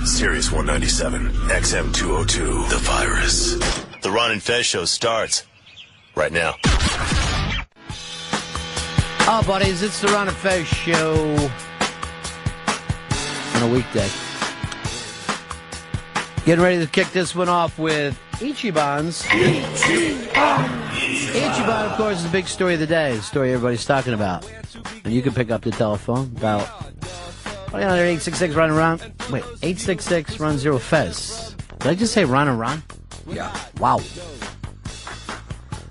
Sirius 197, XM 202, The Virus. The Ron and Fez show starts right now. Oh, buddies, it's the Ron and Fez show on a weekday. Getting ready to kick this one off with Ichiban's. Ichiban, of course, is the big story of the day, the story everybody's talking about. And you can pick up the telephone about 866 run around. Wait, 866 run 0 Fez. Did I just say Ron and Ron? Yeah. Wow.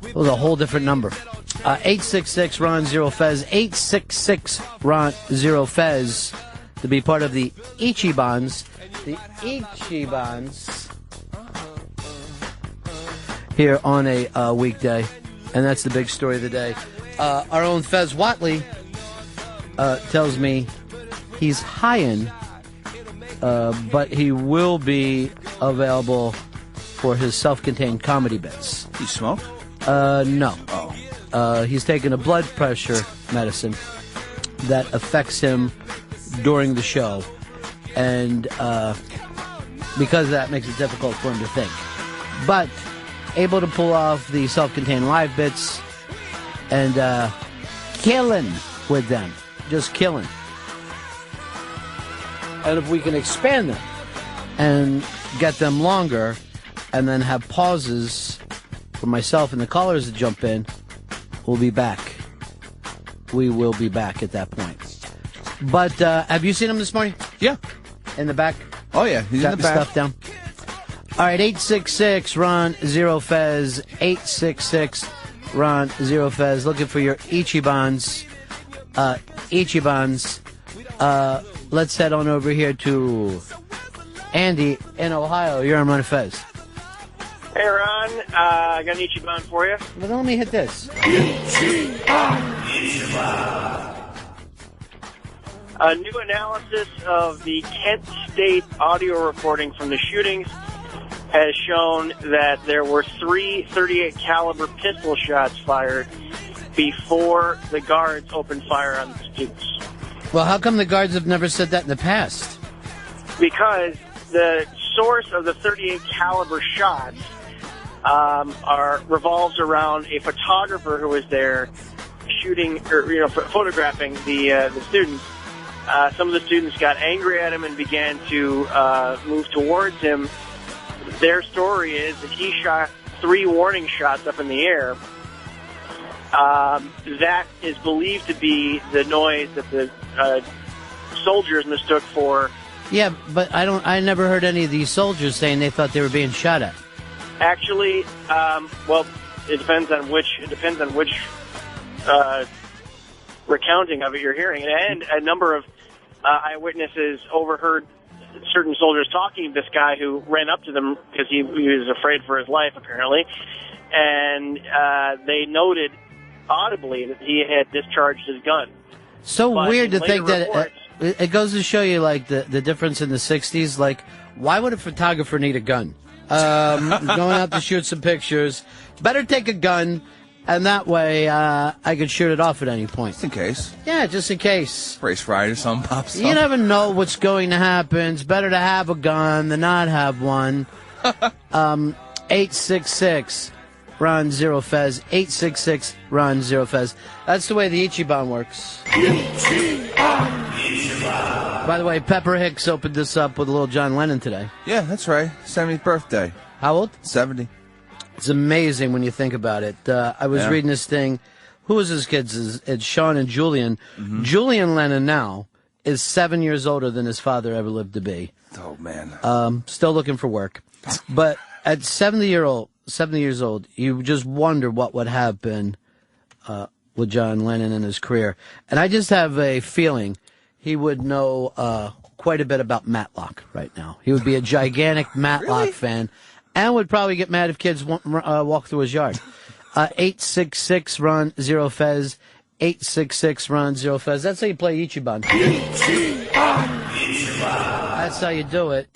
It was a whole different number. 866 Ron 0 Fez. 866 Ron 0 Fez to be part of the Ichibans. The Ichibans here on a weekday, and that's the big story of the day. Our own Fez Watley tells me he's high-end, but he will be available for his self-contained comedy bits. You smoke? No. Oh. He's taking a blood pressure medicine that affects him during the show, and because of that makes it difficult for him to think. But able to pull off the self-contained live bits and killing with them. Just killing. And if we can expand them and get them longer and then have pauses for myself and the callers to jump in, we'll be back. We will be back at that point. But have you seen him this morning? Yeah. In the back? Oh, yeah. He's Got in the the back. stuff down. All right, 866 Ron 0 Fez. 866 Ron 0 Fez. Looking for your Ichibans. Ichibans. Let's head on over here to Andy in Ohio. You're on Ron Fez. Hey, Ron. I got an Ichiban for you. But let me hit this. A new analysis of the Kent State audio recording from the shootings has shown that there were 3 .38 caliber pistol shots fired before the guards opened fire on the students. Well, how come the guards have never said that in the past? Because the source of the .38 caliber shots revolves around a photographer who was there shooting or photographing the students. Some of the students got angry at him and began to move towards him. Their story is that he shot 3 warning shots up in the air. That is believed to be the noise that the soldiers mistook for. Yeah, but I never heard any of these soldiers saying they thought they were being shot at. Actually, well, it depends on which recounting of it you're hearing, and a number of eyewitnesses overheard certain soldiers talking to this guy who ran up to them because he was afraid for his life, apparently, and they noted audibly that he had discharged his gun. So But weird in to think later that reports- it goes to show you, like, the difference in the 60s. Like, why would a photographer need a gun? Going out to shoot some pictures. Better take a gun, and that way I could shoot it off at any point. Just in case. Yeah, just in case. Race ride or something pops up. You never know what's going to happen. It's better to have a gun than not have one. 866 Ron 0 Fez. 866 Ron 0 Fez. That's the way the Ichiban works. By the way, Pepper Hicks opened this up with a little John Lennon today. Yeah, that's right. 70th birthday. How old? 70. It's amazing when you think about it. I was reading this thing. Who was his kids? It's Sean and Julian. Mm-hmm. Julian Lennon now is 7 years older than his father ever lived to be. Oh, man. Still looking for work. But at 70 years old, you just wonder what would happen with John Lennon in his career. And I just have a feeling he would know quite a bit about Matlock right now. He would be a gigantic Matlock fan and would probably get mad if kids walk through his yard. 866 Ron 0 Fez. 866 Ron 0 Fez. That's how you play Ichiban. That's how you do it.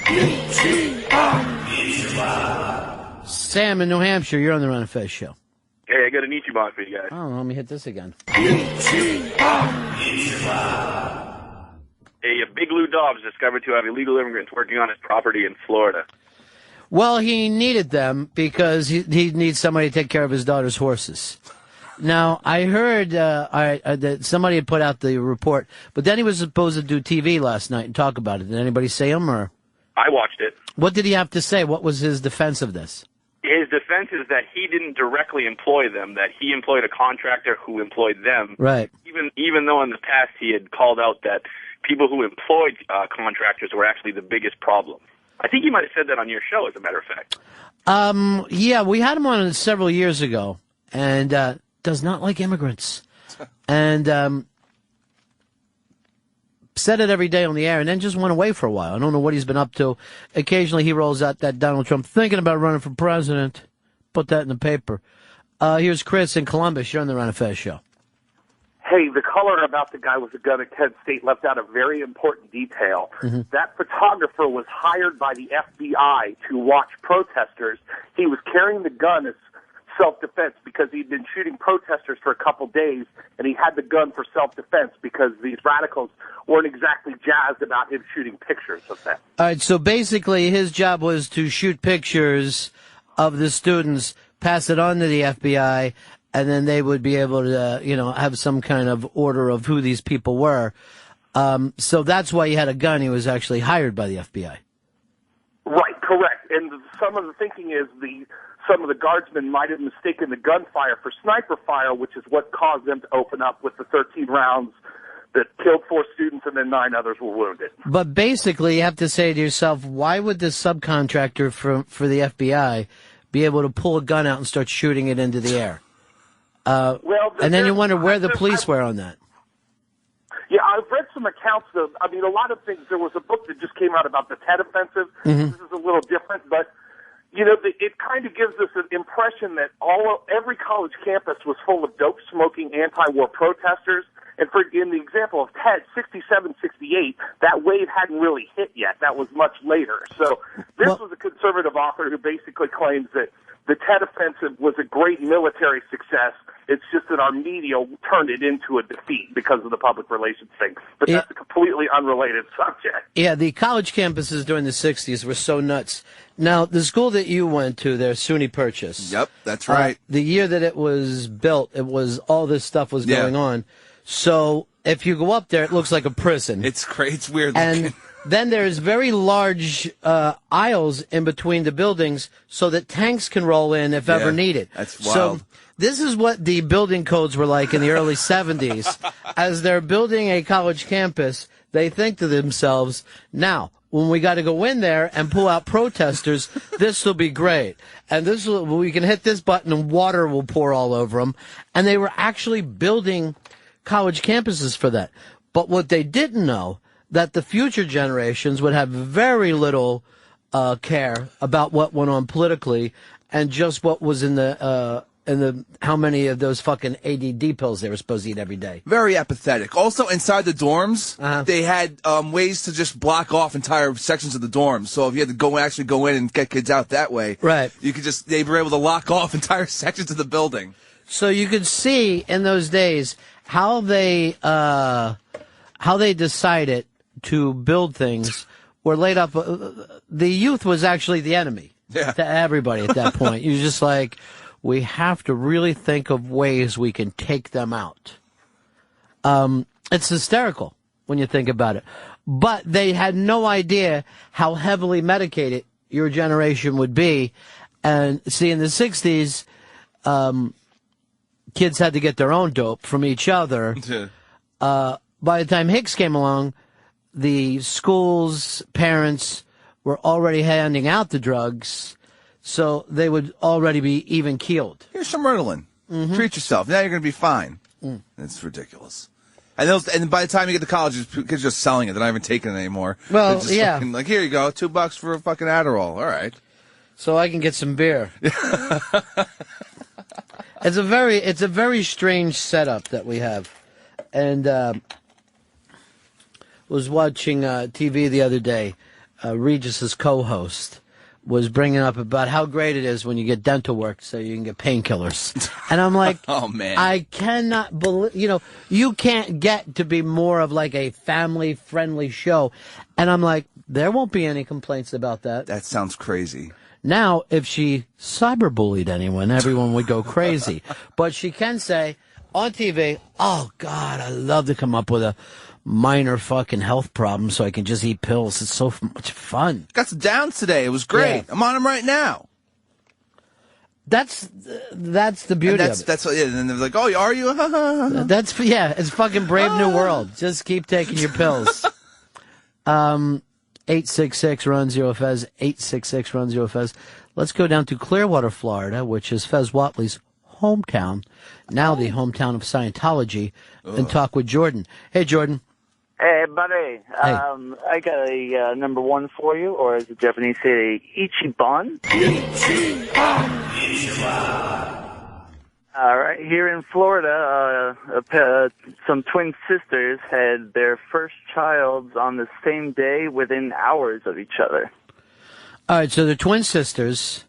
Sam in New Hampshire, you're on the Ron and Fez show. Hey, I got an Ichiban for you guys. Oh, let me hit this again. A a Big Lou Dobbs discovered to have illegal immigrants working on his property in Florida. Well, he needed them because he needs somebody to take care of his daughter's horses. Now, I heard that somebody had put out the report, but then he was supposed to do TV last night and talk about it. Did anybody say him, or? I watched it. What did he have to say? What was his defense of this? His defense is that he didn't directly employ them, that he employed a contractor who employed them. Right. Even though in the past he had called out that people who employed contractors were actually the biggest problem. I think you might have said that on your show, as a matter of fact. Yeah, we had him on several years ago, and does not like immigrants. And said it every day on the air, and then just went away for a while. I don't know what he's been up to. Occasionally he rolls out that Donald Trump thinking about running for president. Put that in the paper. Here's Chris in Columbus. You're on the Ron and Fez show. Hey, the caller about the guy with the gun at Kent State left out a very important detail. Mm-hmm. That photographer was hired by the FBI to watch protesters. He was carrying the gun as self-defense because he'd been shooting protesters for a couple days, and he had the gun for self-defense because these radicals weren't exactly jazzed about him shooting pictures of them. All right, so basically his job was to shoot pictures of the students, pass it on to the FBI, and then they would be able to, have some kind of order of who these people were. So that's why he had a gun. He was actually hired by the FBI. Right, correct. And some of the thinking is some of the guardsmen might have mistaken the gunfire for sniper fire, which is what caused them to open up with the 13 rounds that killed 4 students and then 9 others were wounded. But basically, you have to say to yourself, why would this subcontractor for the FBI be able to pull a gun out and start shooting it into the air? And then you wonder where the police were on that. Yeah, I've read some accounts of, a lot of things. There was a book that just came out about the Tet Offensive. Mm-hmm. This is a little different, but, it kind of gives us an impression that every college campus was full of dope-smoking anti-war protesters. And in the example of Tet, 67, 68, that wave hadn't really hit yet. That was much later. So this was a conservative author who basically claims that the Tet Offensive was a great military success. It's just that our media turned it into a defeat because of the public relations thing. But that's a completely unrelated subject. Yeah, the college campuses during the 60s were so nuts. Now, the school that you went to there, SUNY Purchase. Yep, that's right. The year that it was built, all this stuff was going on. So if you go up there, it looks like a prison. It's crazy. It's weird looking. And then there's very large aisles in between the buildings so that tanks can roll in if ever needed. That's wild. So this is what the building codes were like in the early 70s. As they're building a college campus, they think to themselves, now, when we got to go in there and pull out protesters, this will be great. And we can hit this button and water will pour all over them. And they were actually building college campuses for that. But what they didn't know, that the future generations would have very little care about what went on politically and just what was in the how many of those fucking ADD pills they were supposed to eat every day. Very apathetic. Also, inside the dorms, they had ways to just block off entire sections of the dorms. So if you had to actually go in and get kids out that way, right, they were able to lock off entire sections of the building. So you could see in those days how they decided to build things were laid up. The youth was actually the enemy to everybody at that point. You're just like, we have to really think of ways we can take them out. It's hysterical when you think about it. But they had no idea how heavily medicated your generation would be. And see, in the 60s, kids had to get their own dope from each other. By the time Hicks came along, the schools, parents were already handing out the drugs, so they would already be even keeled. Here's some Ritalin. Mm-hmm. Treat yourself. Now you're going to be fine. It's ridiculous. And by the time you get to college, kids are just selling it. They're not even taking it anymore. Well, just fucking, like, here you go, $2 for a fucking Adderall. All right. So I can get some beer. It's a very strange setup that we have. And was watching TV the other day. Regis's co-host was bringing up about how great it is when you get dental work so you can get painkillers. And I'm like, oh, man. I cannot believe, you can't get to be more of like a family-friendly show. And I'm like, there won't be any complaints about that. That sounds crazy. Now, if she cyberbullied anyone, everyone would go crazy. But she can say on TV, oh, God, I love to come up with a minor fucking health problem so I can just eat pills. It's so much fun. Got some downs today. It was great. Yeah. I'm on them right now. That's the beauty of it. That's yeah. And then they're like, oh, are you? It's fucking Brave New World. Just keep taking your pills. 866-RUN-0-FEZ, 866-RUN-0-FEZ. Let's go down to Clearwater, Florida, which is Fez Whatley's hometown, now the hometown of Scientology, and talk with Jordan. Hey, Jordan. Hey, buddy. Hey. I got a number one for you, or as the Japanese say, Ichiban. All right. Here in Florida, some twin sisters had their first child on the same day within hours of each other. All right, so the twin sisters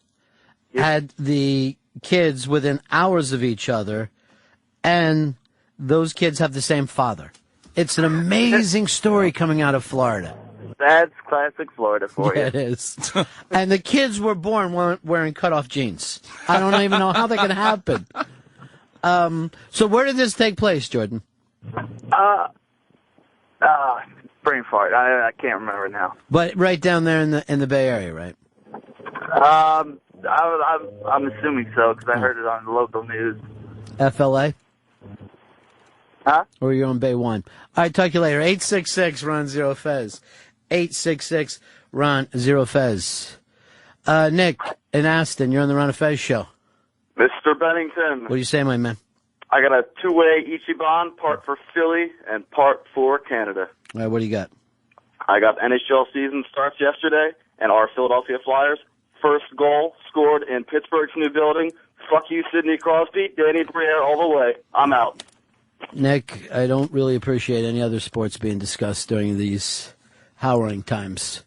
had the kids within hours of each other, and those kids have the same father. It's an amazing story coming out of Florida. That's classic Florida for you. It is. And the kids were born wearing cutoff jeans. I don't even know how that can happen. So where did this take place, Jordan? Brain fart. I can't remember now. But right down there in the Bay Area, right? I'm assuming so because I heard it on the local news. FLA? Huh? Or you're on Bay 1. All right, talk to you later. 866-RUN-0-FEZ. 866-RUN-0-FEZ. Nick in Aston, you're on the Ron and Fez show. Mr. Bennington. What do you say, my man? I got a two-way Ichiban, part for Philly and part for Canada. All right, what do you got? I got NHL season starts yesterday, and our Philadelphia Flyers first goal scored in Pittsburgh's new building. Fuck you, Sidney Crosby, Danny Briere all the way. I'm out. Nick, I don't really appreciate any other sports being discussed during these harrowing times.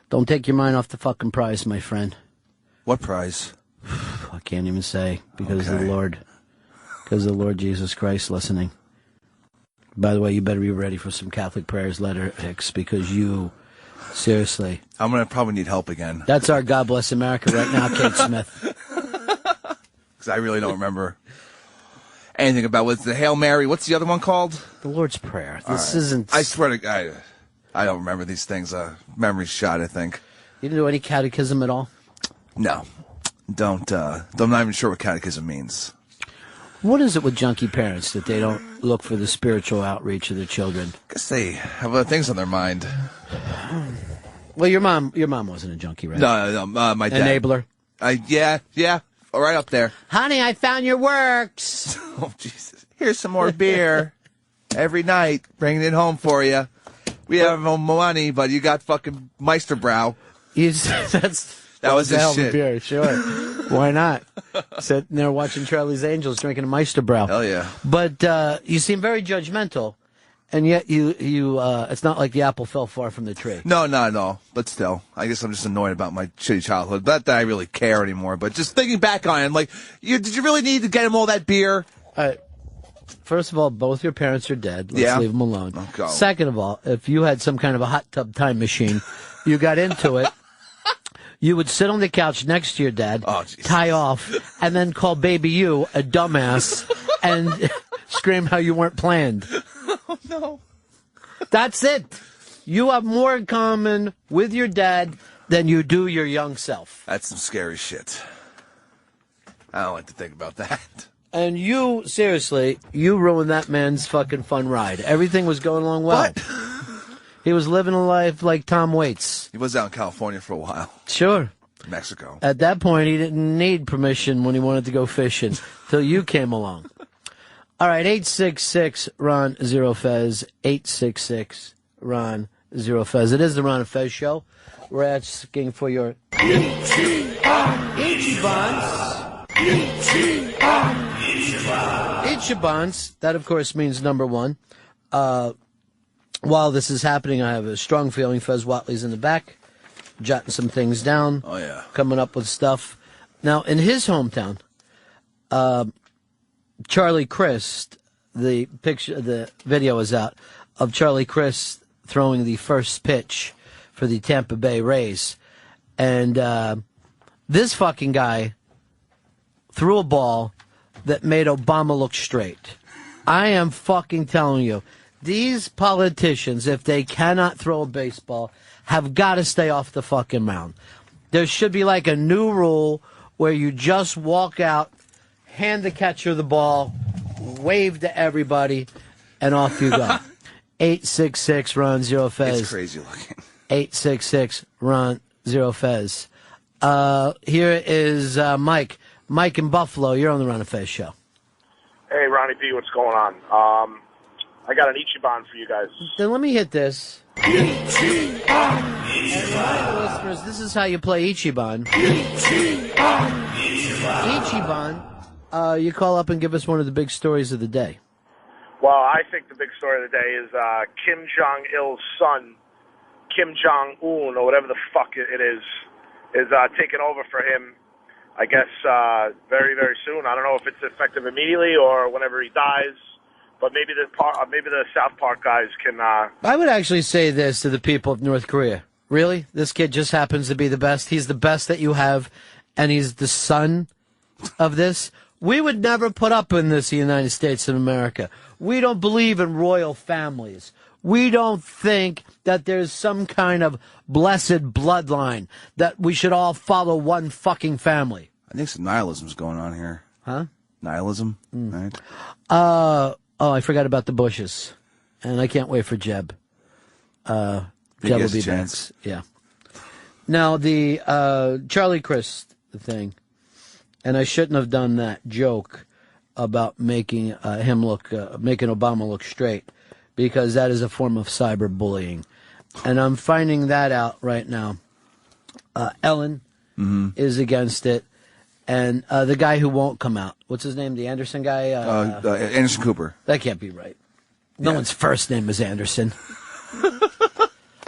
Don't take your mind off the fucking prize, my friend. What prize? I can't even say because of the Lord. Because of the Lord Jesus Christ listening. By the way, you better be ready for some Catholic prayers later, Hicks, because you, seriously. I'm going to probably need help again. That's our God Bless America right now, Kate Smith. Because I really don't remember anything about what's the Hail Mary. What's the other one called? The Lord's Prayer. This right. isn't... I swear to God, I don't remember these things. Memory shot, I think. You didn't do any catechism at all? No. I'm not even sure what catechism means. What is it with junkie parents that they don't look for the spiritual outreach of their children? I guess they have other things on their mind. Well, your mom wasn't a junkie, right? No, my dad. Enabler? Yeah. All right up there. Honey, I found your works. Oh, Jesus. Here's some more beer. Every night, bringing it home for you. We have no money, but you got fucking Meisterbrow. That was his shit. Beer, sure. Why not? Sitting there watching Charlie's Angels, drinking a Meisterbrow. Hell yeah. But you seem very judgmental, and yet you it's not like the apple fell far from the tree. No, not at all. But still, I guess I'm just annoyed about my shitty childhood. Not that I really care anymore, but just thinking back on it, like, did you really need to get him all that beer? First of all, both your parents are dead. Let's leave them alone. Okay. Second of all, if you had some kind of a hot tub time machine, you got into it, you would sit on the couch next to your dad, tie off, and then call baby you a dumbass and scream how you weren't planned. Oh, no. That's it. You have more in common with your dad than you do your young self. That's some scary shit. I don't like to think about that. And you, seriously, you ruined that man's fucking fun ride. Everything was going along well. What? He was living a life like Tom Waits. He was out in California for a while. Sure. Mexico. At that point, he didn't need permission when he wanted to go fishing, till you came along. All right, 866-RON-0-FEZ, 866-RON-0-FEZ. It is the Ron and Fez show. We're asking for your Ichibans. That, of course, means number one. While this is happening, I have a strong feeling Fez Whatley's in the back. jotting some things down. Oh, yeah. Coming up with stuff. Now, in his hometown, Charlie Crist, the video is out of Charlie Crist throwing the first pitch for the Tampa Bay Rays. And this fucking guy threw a ball that made Obama look straight. I am fucking telling you, these politicians, if they cannot throw a baseball, have got to stay off the fucking mound. There should be like a new rule where you just walk out, hand the catcher the ball, wave to everybody, and off you go. 866-RUN-0-FEZ. It's crazy looking. 866-RUN-0-FEZ. Here is Mike. Mike in Buffalo, you're on the Ron and Fez show. Hey, Ronnie B, what's going on? I got an Ichiban for you guys. Then let me hit this. Ichiban. And listeners, this is how you play Ichiban. Ichiban. You call up and give us one of the big stories of the day. Well, I think the big story of the day is Kim Jong-il's son, Kim Jong-un, or whatever the fuck it is taking over for him, I guess, very, very soon. I don't know if it's effective immediately or whenever he dies, but maybe the South Park guys can... I would actually say this to the people of North Korea. Really? This kid just happens to be the best. He's the best that you have, and he's the son of this. We would never put up in this in the United States of America. We don't believe in royal families. We don't think that there's some kind of blessed bloodline that we should all follow one fucking family. I think some nihilism's going on here. Huh? Nihilism, right? Oh, I forgot about the Bushes. And I can't wait for Jeb. Jeb will be chance. back. Yeah. Now, the Charlie Crist thing, and I shouldn't have done that joke about making making Obama look straight, because that is a form of cyberbullying. And I'm finding that out right now. Ellen is against it. And the guy who won't come out, what's his name, the Anderson guy? Anderson Cooper. That can't be right. No one's first name is Anderson.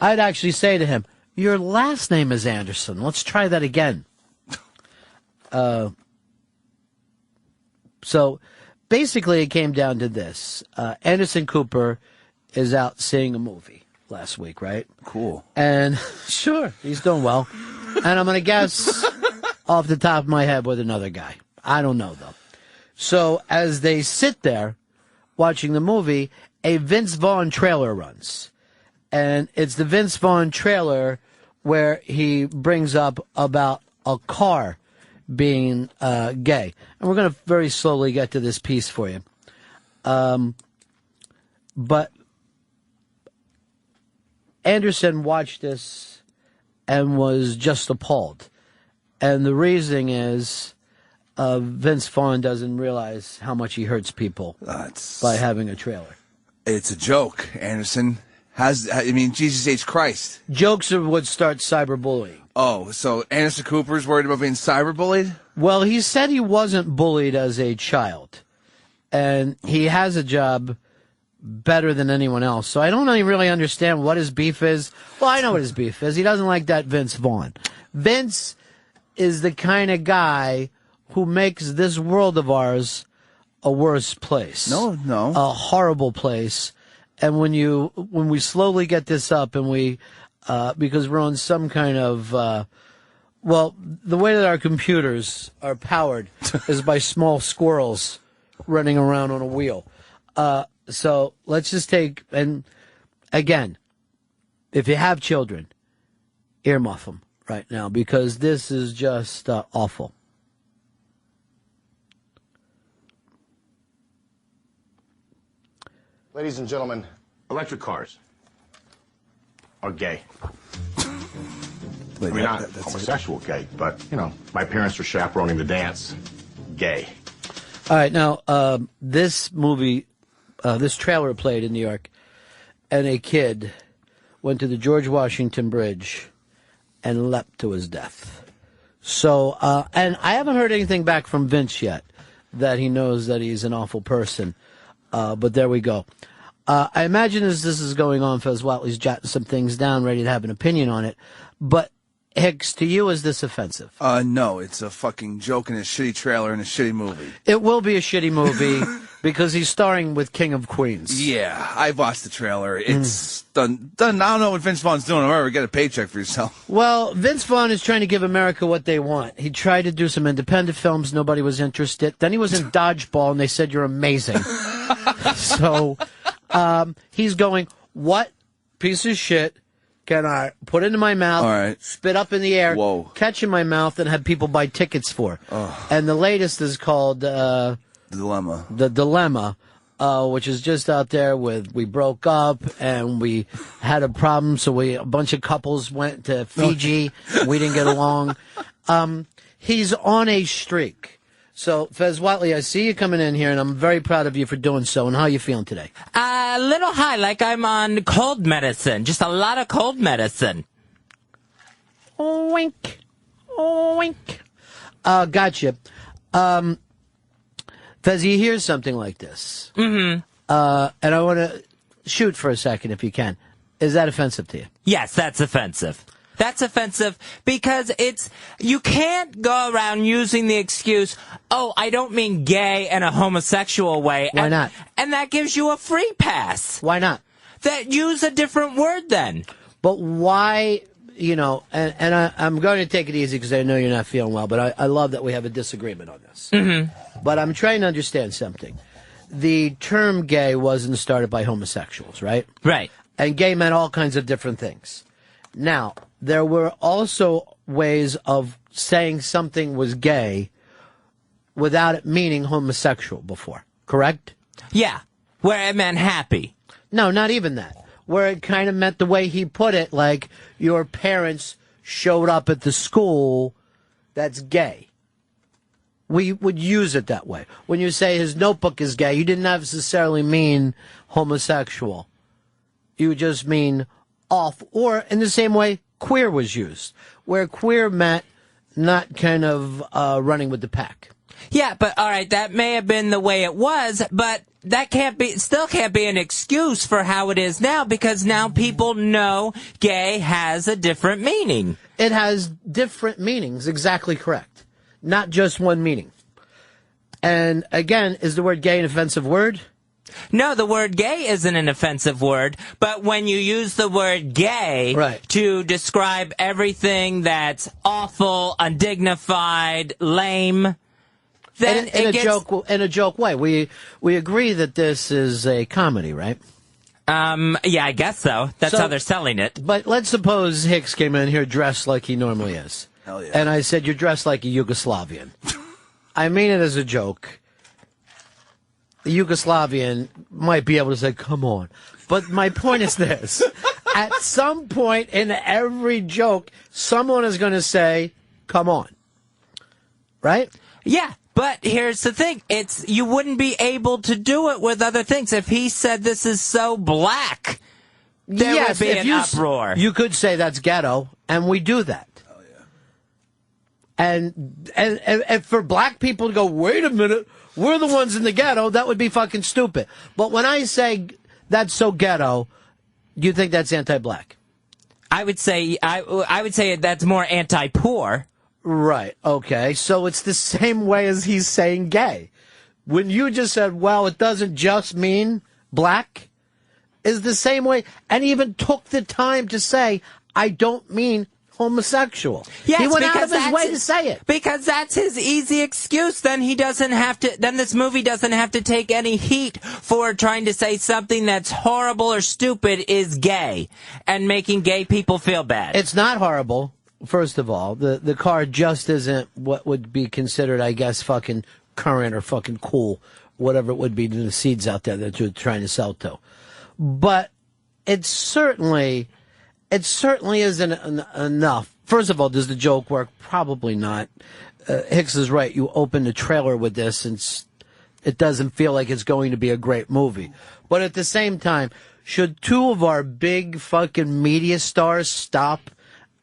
I'd actually say to him, your last name is Anderson. Let's try that again. So basically it came down to this. Anderson Cooper is out seeing a movie last week, right? Cool. And sure, he's doing well. And I'm going to guess off the top of my head with another guy. I don't know, though. So as they sit there watching the movie, a Vince Vaughn trailer runs. And it's the Vince Vaughn trailer where he brings up about a car being gay. And we're going to very slowly get to this piece for you. But Anderson watched this and was just appalled. And the reason is Vince Vaughn doesn't realize how much he hurts people by having a trailer. It's a joke, Anderson. Jesus H. Christ. Jokes would start cyberbullying. Oh, so Anderson Cooper's worried about being cyberbullied? Well, he said he wasn't bullied as a child. And he has a job better than anyone else. So I don't really understand what his beef is. Well, I know what his beef is. He doesn't like that Vince Vaughn. Vince is the kind of guy who makes this world of ours a worse place. No. A horrible place. And when we slowly get this up and because we're on some kind of, the way that our computers are powered is by small squirrels running around on a wheel. So let's just take, and again, if you have children, earmuff them right now, because this is just awful. Ladies and gentlemen, electric cars are gay. Not homosexual gay, but, my parents were chaperoning the dance. Gay. All right, now, this movie, this trailer played in New York, and a kid went to the George Washington Bridge and leapt to his death. So, and I haven't heard anything back from Vince yet, that he knows that he's an awful person. But there we go. I imagine as this is going on, Fez Whatley's jotting some things down, ready to have an opinion on it. But Hicks, to you, is this offensive? No, it's a fucking joke in a shitty trailer in a shitty movie. It will be a shitty movie because he's starring with King of Queens. Yeah, I've watched the trailer. It's done. I don't know what Vince Vaughn's doing. Or get a paycheck for yourself. Well, Vince Vaughn is trying to give America what they want. He tried to do some independent films. Nobody was interested. Then he was in Dodgeball, and they said, you're amazing. So he's going, what piece of shit can I put into my mouth, spit up in the air, catch in my mouth, and have people buy tickets for? And the latest is called The Dilemma. The Dilemma, which is just out there with we broke up and we had a problem, so a bunch of couples went to Fiji. We didn't get along. He's on a streak. So, Fez Watley, I see you coming in here, and I'm very proud of you for doing so. And how are you feeling today? A little high, like I'm on cold medicine. Just a lot of cold medicine. Oh, wink. Oh, wink. Gotcha. Fez, you hear something like this. Mm-hmm. And I want to shoot for a second, if you can. Is that offensive to you? Yes, that's offensive. That's offensive because you can't go around using the excuse, oh, I don't mean gay in a homosexual way. Why not? And that gives you a free pass. Why not? Use a different word then. But why, and I'm going to take it easy because I know you're not feeling well, but I love that we have a disagreement on this. Mm-hmm. But I'm trying to understand something. The term gay wasn't started by homosexuals, right? Right. And gay meant all kinds of different things. Now, there were also ways of saying something was gay without it meaning homosexual before, correct? Yeah, where it meant happy. No, not even that. Where it kind of meant the way he put it, like your parents showed up at the school that's gay. We would use it that way. When you say his notebook is gay, you didn't necessarily mean homosexual. You just mean off, or in the same way queer was used, where queer meant not kind of running with the pack. Yeah, but all right, that may have been the way it was, but that still can't be an excuse for how it is now, because now people know gay has a different meaning. It has different meanings, exactly correct. Not just one meaning. And again, is the word gay an offensive word? No, the word gay isn't an offensive word, but when you use the word gay to describe everything that's awful, undignified, lame, then in a joke way. We agree that this is a comedy, right? Yeah, I guess so. That's how they're selling it. But let's suppose Hicks came in here dressed like he normally is. Hell yeah. And I said, you're dressed like a Yugoslavian. I mean it as a joke. The Yugoslavian might be able to say, come on. But my point is this. At some point in every joke, someone is going to say, come on. Right? Yeah, but here's the thing. You wouldn't be able to do it with other things. If he said this is so black, there would be an uproar. You could say that's ghetto, and we do that. Oh, yeah. And for black people to go, wait a minute, we're the ones in the ghetto, that would be fucking stupid. But when I say that's so ghetto, you think that's anti-black? I would say that's more anti-poor. Right. Okay. So it's the same way as he's saying gay. When you just said, well, it doesn't just mean black, is the same way. And he even took the time to say, I don't mean homosexual. Yes, he went out of his way to say it. Because that's his easy excuse. Then this movie doesn't have to take any heat for trying to say something that's horrible or stupid is gay and making gay people feel bad. It's not horrible, first of all. The car just isn't what would be considered, I guess, fucking current or fucking cool, whatever it would be to the seeds out there that you're trying to sell to. But it certainly isn't enough. First of all, does the joke work? Probably not. Hicks is right. You open the trailer with this, and it doesn't feel like it's going to be a great movie. But at the same time, should two of our big fucking media stars stop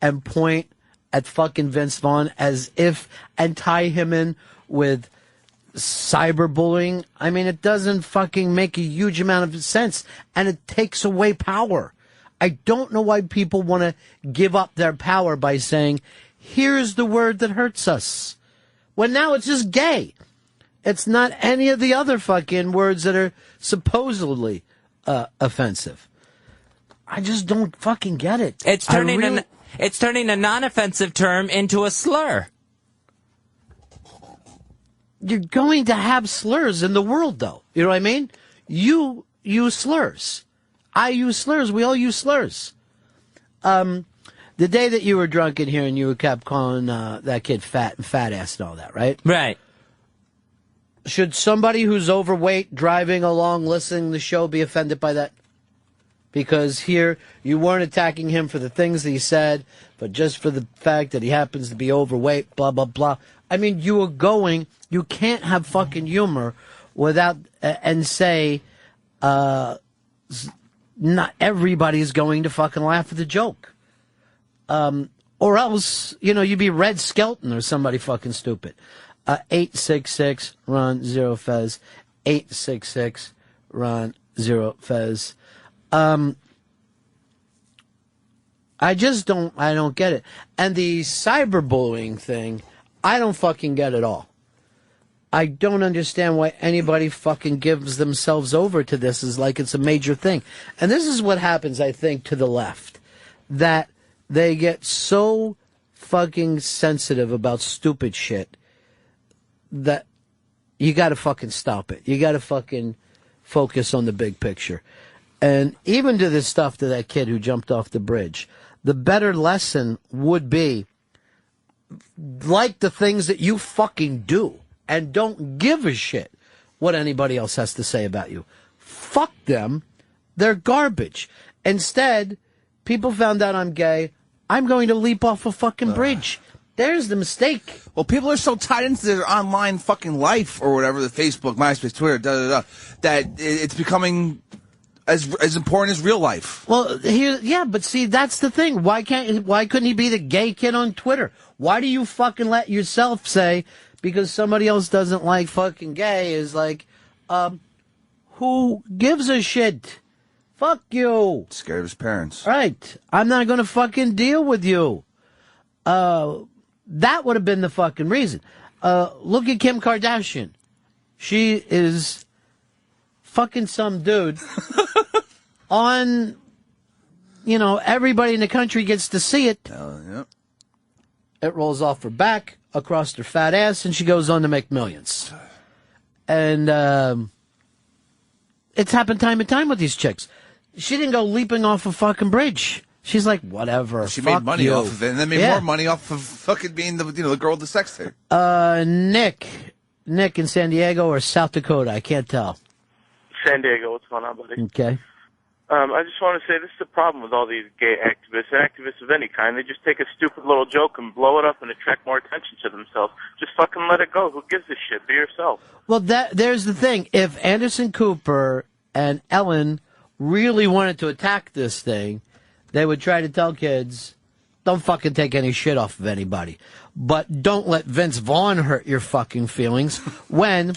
and point at fucking Vince Vaughn and tie him in with cyberbullying? I mean, it doesn't fucking make a huge amount of sense, and it takes away power. I don't know why people want to give up their power by saying, here's the word that hurts us. When now it's just gay. It's not any of the other fucking words that are supposedly offensive. I just don't fucking get it. It's turning a non-offensive term into a slur. You're going to have slurs in the world, though. You know what I mean? You use slurs. I use slurs. We all use slurs. The day that you were drunk in here and you kept calling that kid fat and fat ass and all that, right? Right. Should somebody who's overweight driving along listening to the show be offended by that? Because here you weren't attacking him for the things that he said, but just for the fact that he happens to be overweight, blah, blah, blah. I mean, you can't have fucking humor without, and say, not everybody's going to fucking laugh at the joke. Or else, you'd be Red Skelton or somebody fucking stupid. 866 Ron Zero Fez. 866 Ron Zero Fez. I don't get it. And the cyberbullying thing, I don't fucking get it all. I don't understand why anybody fucking gives themselves over to this as like it's a major thing. And this is what happens, I think, to the left. That they get so fucking sensitive about stupid shit that you gotta fucking stop it. You gotta fucking focus on the big picture. And even to this stuff to that kid who jumped off the bridge, the better lesson would be like the things that you fucking do and don't give a shit what anybody else has to say about you. Fuck them. They're garbage. Instead, people found out I'm gay. I'm going to leap off a fucking bridge. There's the mistake. Well, people are so tied into their online fucking life or whatever, the Facebook, MySpace, Twitter, that it's becoming as important as real life. Well, but see, that's the thing. Why couldn't he be the gay kid on Twitter? Why do you fucking let yourself say, because somebody else doesn't like fucking gay, is like, who gives a shit? Fuck you. Scared of his parents. Right. I'm not going to fucking deal with you. That would have been the fucking reason. Look at Kim Kardashian. She is fucking some dude on, everybody in the country gets to see it. Yep. It rolls off her back, across her fat ass, and she goes on to make millions. And it's happened time and time with these chicks. She didn't go leaping off a fucking bridge. She's like, whatever. She made money off of it, and then made more money off of fucking being the girl with the sex tape. Nick in San Diego or South Dakota, I can't tell. San Diego, what's going on, buddy? Okay. I just want to say this is the problem with all these gay activists and activists of any kind. They just take a stupid little joke and blow it up and attract more attention to themselves. Just fucking let it go. Who gives a shit? Be yourself. Well, there's the thing. If Anderson Cooper and Ellen really wanted to attack this thing, they would try to tell kids, don't fucking take any shit off of anybody. But don't let Vince Vaughn hurt your fucking feelings. When...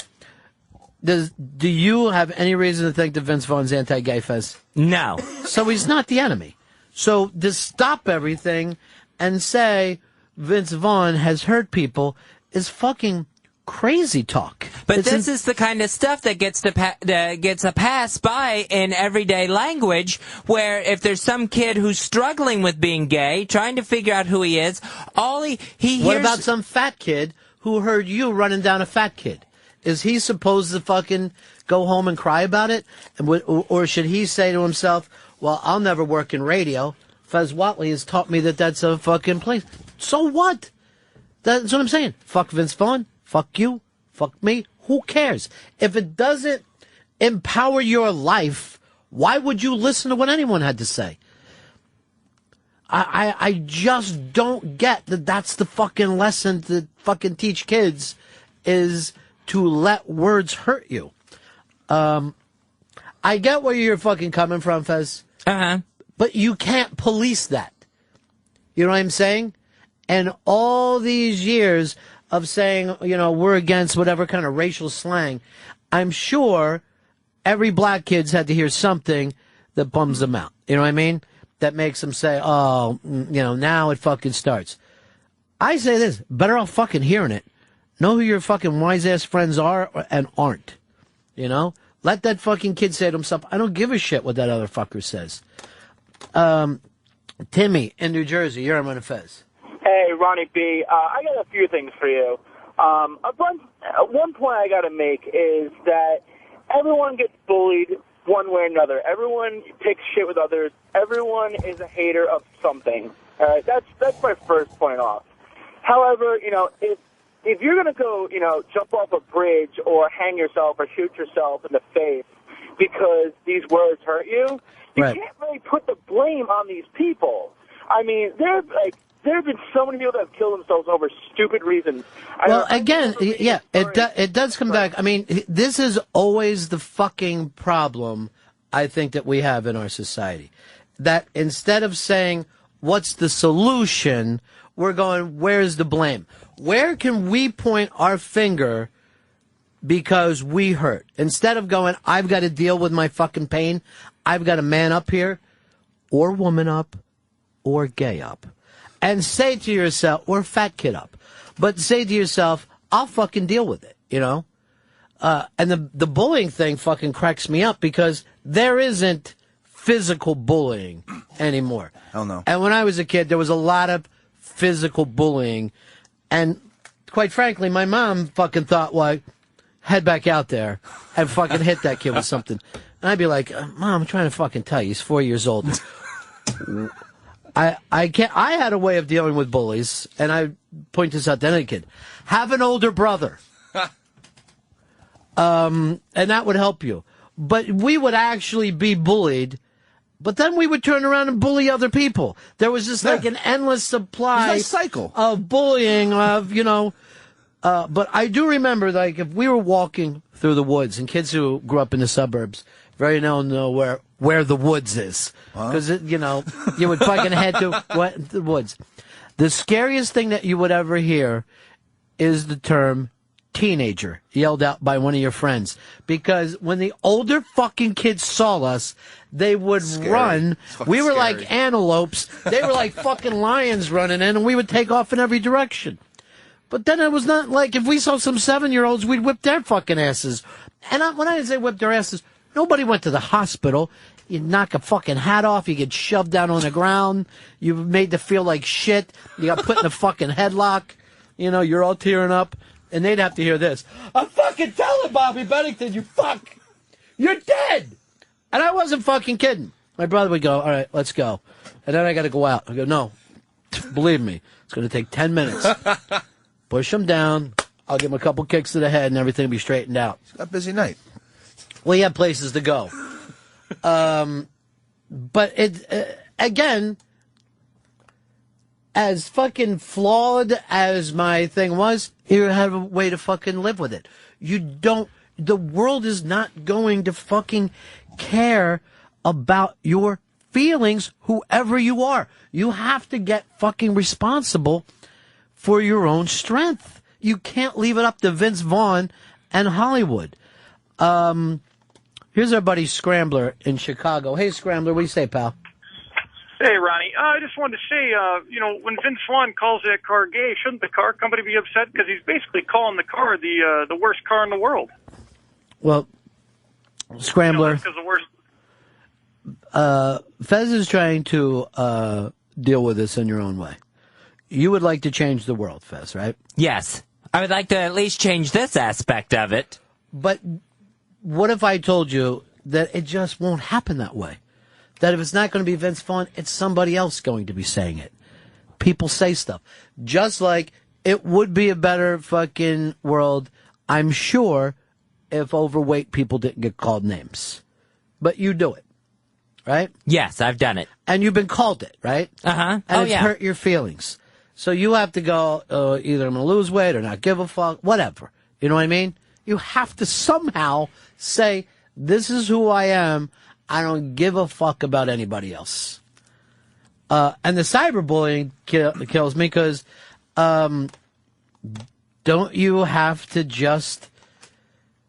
Do you have any reason to think that Vince Vaughn's anti-gay, Fez? No. So he's not the enemy. So to stop everything and say Vince Vaughn has hurt people is fucking crazy talk. But this is the kind of stuff that gets a pass by in everyday language, where if there's some kid who's struggling with being gay, trying to figure out who he is, all he hears... What about some fat kid who heard you running down a fat kid? Is he supposed to fucking go home and cry about it? Or should he say to himself, well, I'll never work in radio. Fez Whatley has taught me that that's a fucking place. So what? That's what I'm saying. Fuck Vince Vaughn. Fuck you. Fuck me. Who cares? If it doesn't empower your life, why would you listen to what anyone had to say? I just don't get that that's the fucking lesson to fucking teach kids is... to let words hurt you. I get where you're fucking coming from, Fez. Uh-huh. But you can't police that. You know what I'm saying? And all these years of saying, we're against whatever kind of racial slang, I'm sure every black kid's had to hear something that bums them out. You know what I mean? that makes them say, oh, now it fucking starts. I say this, better off fucking hearing it. Know who your fucking wise-ass friends are and aren't. Let that fucking kid say to himself, I don't give a shit what that other fucker says. Timmy in New Jersey, you're on Fez. Hey, Ronnie B. I got a few things for you. One point I got to make is that everyone gets bullied one way or another. Everyone picks shit with others. Everyone is a hater of something. All right, that's my first point off. However, if you're going to go, jump off a bridge or hang yourself or shoot yourself in the face because these words hurt you, you can't really put the blame on these people. I mean, there have been so many people that have killed themselves over stupid reasons. Well, again, it does come back. I mean, this is always the fucking problem, I think, that we have in our society. That instead of saying, what's the solution, we're going, where's the blame? Where can we point our finger because we hurt? Instead of going, I've got to deal with my fucking pain, I've got to man up here, or woman up, or gay up. And say to yourself, or fat kid up. But say to yourself, I'll fucking deal with it, And the bullying thing fucking cracks me up because there isn't physical bullying anymore. Hell no. And when I was a kid, there was a lot of physical bullying. And quite frankly, my mom fucking thought, well, head back out there and fucking hit that kid with something. And I'd be like, Mom, I'm trying to fucking tell you, he's 4 years old. I had a way of dealing with bullies, and I point this out to any kid. Have an older brother. And that would help you. But we would actually be bullied, but then we would turn around and bully other people. There was just like an endless supply cycle of bullying, but I do remember, like, if we were walking through the woods, and kids who grew up in the suburbs very well know where the woods is. Because, you would fucking head to the woods. The scariest thing that you would ever hear is the term teenager yelled out by one of your friends. Because when the older fucking kids saw us, they would run. We were like antelopes. They were like fucking lions running in, and we would take off in every direction. But then it was not like if we saw some 7-year-olds, we'd whip their fucking asses. And when I say whip their asses, nobody went to the hospital. You knock a fucking hat off, you get shoved down on the ground, you're made to feel like shit, you got put in a fucking headlock, you're all tearing up, and they'd have to hear this. I'm fucking telling Bobby Bennington, you fuck! You're dead! And I wasn't fucking kidding. My brother would go, all right, let's go. And then I got to go out. I go, no, believe me, it's going to take 10 minutes. Push him down, I'll give him a couple kicks to the head, and everything will be straightened out. He's got a busy night. Well, you have places to go. But again, as fucking flawed as my thing was, you have a way to fucking live with it. The world is not going to fucking care about your feelings, whoever you are. You have to get fucking responsible for your own strength. You can't leave it up to Vince Vaughn and Hollywood. Here's our buddy Scrambler in Chicago. Hey, Scrambler, what do you say, pal? Hey, Ronnie. I just wanted to say, when Vince Vaughn calls that car gay, shouldn't the car company be upset? Because he's basically calling the car the worst car in the world. Well, Scrambler, because the worst. Fez is trying to deal with this in your own way. You would like to change the world, Fez, right? Yes. I would like to at least change this aspect of it. But what if I told you that it just won't happen that way? That if it's not going to be Vince Vaughn, it's somebody else going to be saying it. People say stuff. Just like it would be a better fucking world, I'm sure, if overweight people didn't get called names. But you do it, right? Yes, I've done it. And you've been called it, right? Uh-huh. And it's hurt your feelings. So you have to go, either I'm going to lose weight or not give a fuck, whatever. You know what I mean? You have to somehow say, this is who I am. I don't give a fuck about anybody else. And the cyberbullying kills me because don't you have to just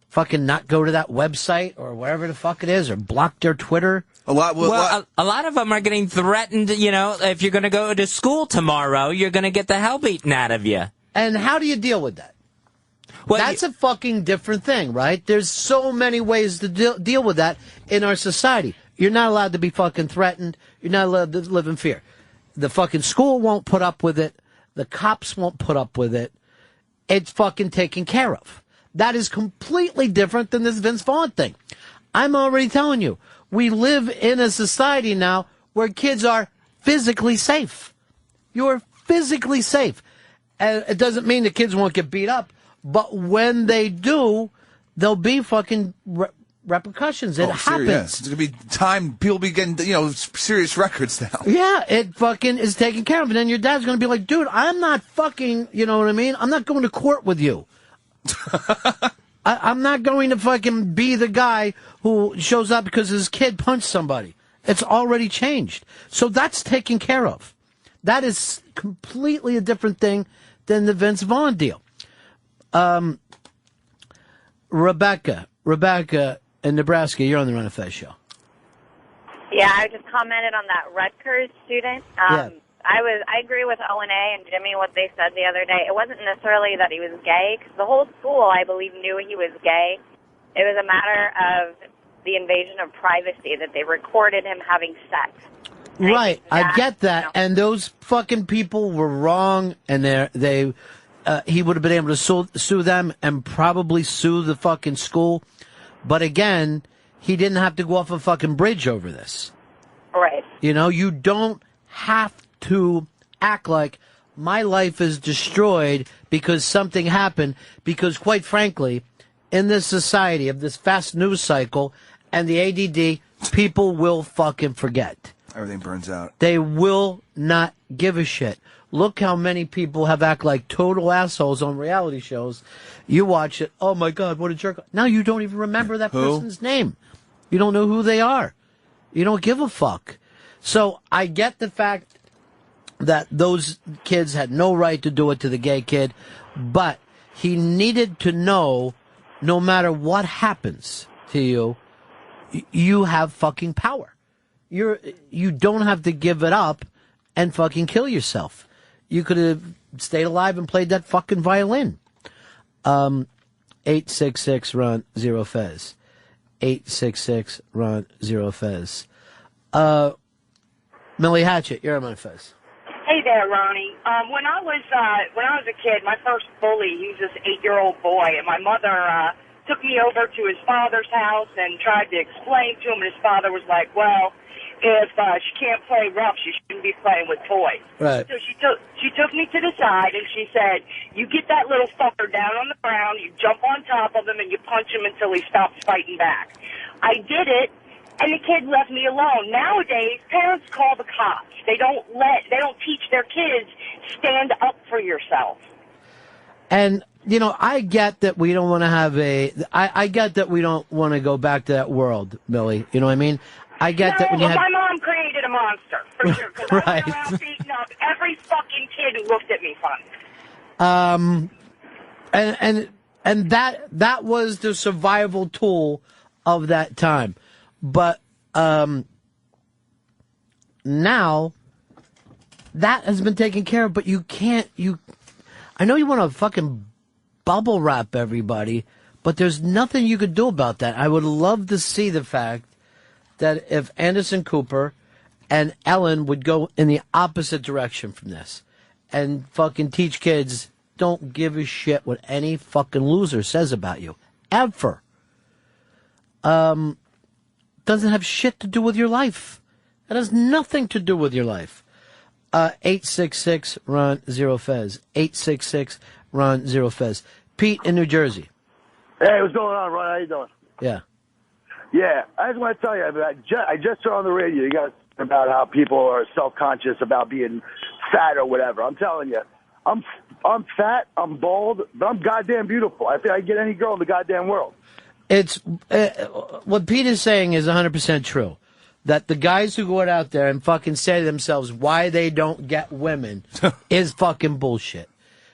fucking not go to that website or wherever the fuck it is or block their Twitter? A lot of them are getting threatened. You know, if you're going to go to school tomorrow, you're going to get the hell beaten out of you. And how do you deal with that? Well, that's a fucking different thing, right? There's so many ways to deal with that in our society. You're not allowed to be fucking threatened. You're not allowed to live in fear. The fucking school won't put up with it. The cops won't put up with it. It's fucking taken care of. That is completely different than this Vince Vaughn thing. I'm already telling you, we live in a society now where kids are physically safe. You're physically safe. And it doesn't mean the kids won't get beat up, but when they do, there'll be fucking repercussions. It happens. Yeah. It's going to be time people be getting, serious records now. Yeah, it fucking is taken care of. And then your dad's going to be like, dude, I'm not fucking, you know what I mean? I'm not going to court with you. I'm not going to fucking be the guy who shows up because his kid punched somebody. It's already changed. So that's taken care of. That is completely a different thing than the Vince Vaughn deal. Rebecca in Nebraska, you're on the Run of Fez show. Yeah, I just commented on that Rutgers student. Yeah. I agree with O and A and Jimmy what they said the other day. It wasn't necessarily that he was gay, because the whole school, I believe, knew he was gay. It was a matter of the invasion of privacy, that they recorded him having sex. Right, I get that, and those fucking people were wrong, and he would have been able to sue them and probably sue the fucking school. But again, he didn't have to go off a fucking bridge over this. Right. You know, you don't have to act like my life is destroyed because something happened, because quite frankly, in this society of this fast news cycle and the ADD, people will fucking forget. Everything burns out. They will not give a shit. Look how many people have act like total assholes on reality shows. You watch it, oh my God, what a jerk. Now you don't even remember that person's name. You don't know who they are. You don't give a fuck. So I get the fact that those kids had no right to do it to the gay kid, but he needed to know, no matter what happens to you, you have fucking power. You don't have to give it up and fucking kill yourself. You could have stayed alive and played that fucking violin. 866-RUN-0-FEZ. 866-RUN-0-FEZ. Millie Hatchett, you're on my Fez. Hey there, Ronnie. When I was a kid, my first bully, he was this 8-year-old boy, and my mother took me over to his father's house and tried to explain to him, and his father was like, well, if she can't play rough, she shouldn't be playing with toys. Right. So she took me to the side, and she said, you get that little fucker down on the ground, you jump on top of him, and you punch him until he stops fighting back. I did it, and the kid left me alone. Nowadays, parents call the cops. They don't teach their kids, stand up for yourself. And, you know, I get that we don't want to have I get that we don't want to go back to that world, Millie. You know what I mean? I get that when you had... my mom created a monster, for sure, because I Right. went around beating up every fucking kid who looked at me funny. And that was the survival tool of that time. But now that has been taken care of, but you can't I know you want to fucking bubble wrap everybody, but there's nothing you could do about that. I would love to see the fact that if Anderson Cooper and Ellen would go in the opposite direction from this and fucking teach kids, don't give a shit what any fucking loser says about you. Ever. Doesn't have shit to do with your life. It has nothing to do with your life. 866-RUN-0-FEZ. 866-RUN-0-FEZ. Pete in New Jersey. Hey, what's going on, Ron? How you doing? Yeah. Yeah, I just want to tell you, I just saw on the radio, you guys about how people are self-conscious about being fat or whatever. I'm telling you, I'm fat, I'm bald, but I'm goddamn beautiful. I think I can get any girl in the goddamn world. It's what Pete is saying is 100% true. That the guys who go out there and fucking say to themselves why they don't get women is fucking bullshit.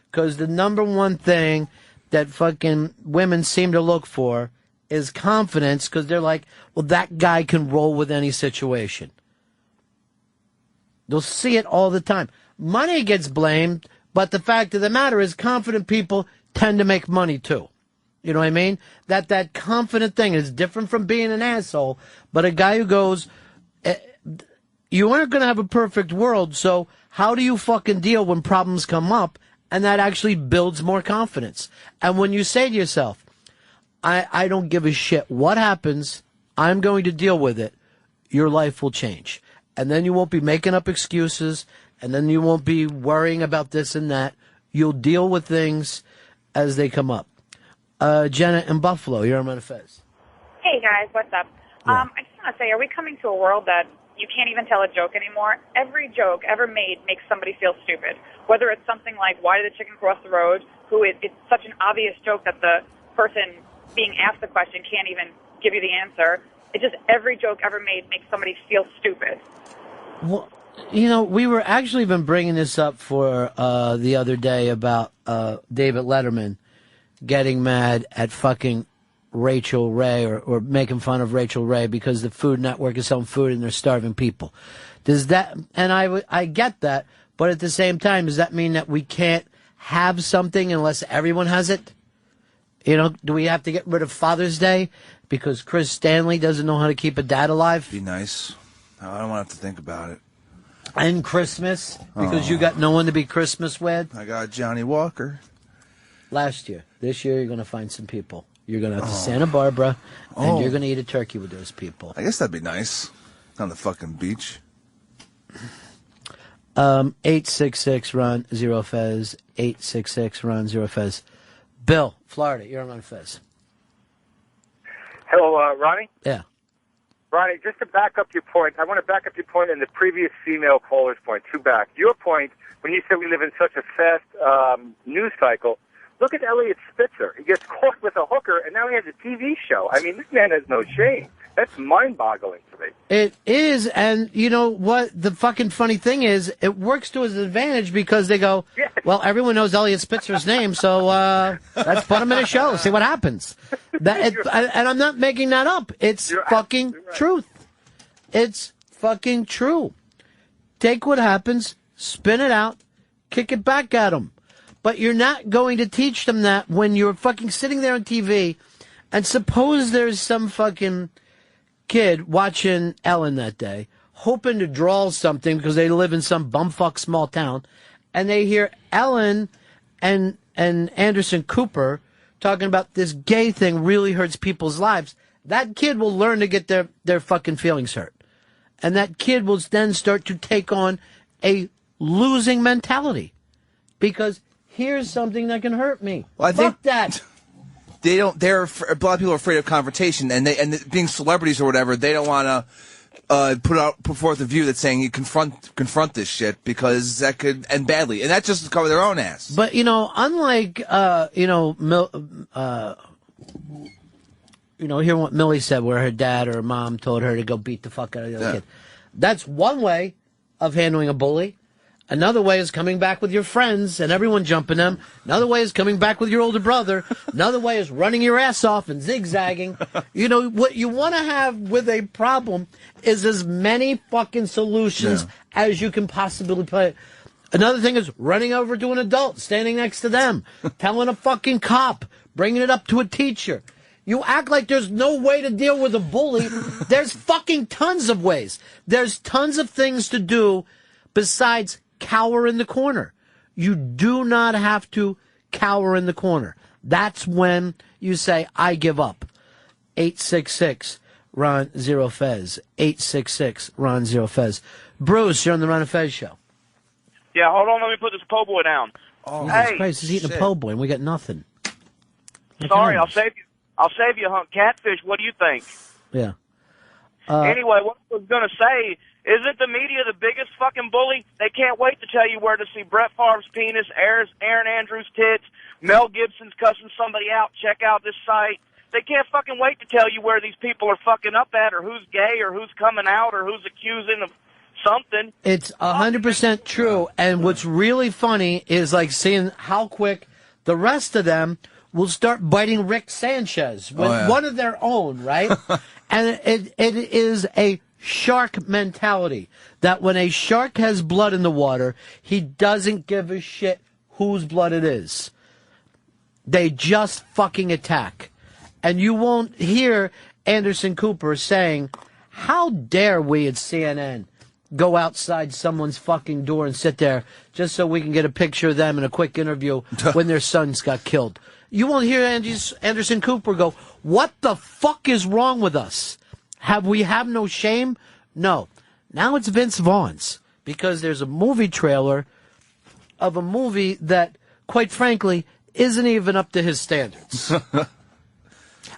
Because the number one thing that fucking women seem to look for is confidence, because they're like, well, that guy can roll with any situation. They'll see it all the time. Money gets blamed, but the fact of the matter is confident people tend to make money too. You know what I mean? That confident thing is different from being an asshole, but a guy who goes, you aren't going to have a perfect world, so how do you fucking deal when problems come up? And that actually builds more confidence. And when you say to yourself, I don't give a shit what happens, I'm going to deal with it, your life will change. And then you won't be making up excuses, and then you won't be worrying about this and that. You'll deal with things as they come up. Jenna in Buffalo, you're on Fez. Hey guys, what's up? Yeah. I just want to say, are we coming to a world that you can't even tell a joke anymore? Every joke ever made makes somebody feel stupid. Whether it's something like, why did the chicken cross the road? It's such an obvious joke that the person being asked the question can't even give you the answer. It's just every joke ever made makes somebody feel stupid. Well, we were actually been bringing this up for the other day about David Letterman getting mad at fucking Rachel Ray or making fun of Rachel Ray because the Food Network is selling food and they're starving people. Does that, and I get that, but at the same time, does that mean that we can't have something unless everyone has it? Do we have to get rid of Father's Day because Chris Stanley doesn't know how to keep a dad alive? Be nice. I don't want to have to think about it. And Christmas, because you got no one to be Christmas with? I got Johnny Walker. Last year. This year, you're going to find some people. You're going to have to Santa Barbara, and you're going to eat a turkey with those people. I guess that'd be nice. On the fucking beach. 866-RON-0-FEZ. 866-RON-0-FEZ. Bill, Florida, you're on Fez. Hello, Ronnie? Yeah. Ronnie, just to back up your point, I want to back up your point and the previous female caller's point, two back. Your point, when you said we live in such a fast news cycle, look at Eliot Spitzer. He gets caught with a hooker, and now he has a TV show. I mean, this man has no shame. That's mind-boggling to me. It is, and you know what? The fucking funny thing is, it works to his advantage because they go, well, everyone knows Eliot Spitzer's name, so let's put him in a show, see what happens. And I'm not making that up. It's fucking truth. It's fucking true. Take what happens, spin it out, kick it back at them. But you're not going to teach them that when you're fucking sitting there on TV, and suppose there's some fucking kid watching Ellen that day, hoping to draw something because they live in some bumfuck small town, and they hear Ellen and Anderson Cooper talking about this gay thing really hurts people's lives. That kid will learn to get their fucking feelings hurt. And that kid will then start to take on a losing mentality. Because here's something that can hurt me. Well, I Fuck that. A lot of people are afraid of confrontation, and being celebrities or whatever, they don't want to put forth a view that's saying you confront this shit because that could end badly, and that's just to cover their own ass. But unlike hear what Millie said, where her dad or her mom told her to go beat the fuck out of the other kid. That's one way of handling a bully. Another way is coming back with your friends and everyone jumping them. Another way is coming back with your older brother. Another way is running your ass off and zigzagging. What you want to have with a problem is as many fucking solutions as you can possibly play. Another thing is running over to an adult, standing next to them, telling a fucking cop, bringing it up to a teacher. You act like there's no way to deal with a bully. There's fucking tons of ways. There's tons of things to do besides cower in the corner. You do not have to cower in the corner. That's when you say, I give up. 866-RON-0-FEZ. 866-RON-0-FEZ. Bruce, you're on the Ron and Fez show. Yeah, hold on, let me put this po' boy down. Oh, Jesus Christ, he's eating a po' boy and we got nothing. Sorry, I'll save you, hunk catfish. What do you think? Yeah. Anyway, what I was going to say, isn't the media the biggest fucking bully? They can't wait to tell you where to see Brett Favre's penis, Aaron Andrews' tits, Mel Gibson's cussing somebody out, check out this site. They can't fucking wait to tell you where these people are fucking up at, or who's gay, or who's coming out, or who's accusing of something. It's 100% true, and what's really funny is like seeing how quick the rest of them will start biting Rick Sanchez with one of their own, right? And it is a shark mentality that when a shark has blood in the water, he doesn't give a shit whose blood it is. They just fucking attack. And you won't hear Anderson Cooper saying, how dare we at CNN go outside someone's fucking door and sit there just so we can get a picture of them in a quick interview when their sons got killed. You won't hear Anderson Cooper go, what the fuck is wrong with us? Have we no shame? No. Now it's Vince Vaughn's because there's a movie trailer of a movie that, quite frankly, isn't even up to his standards.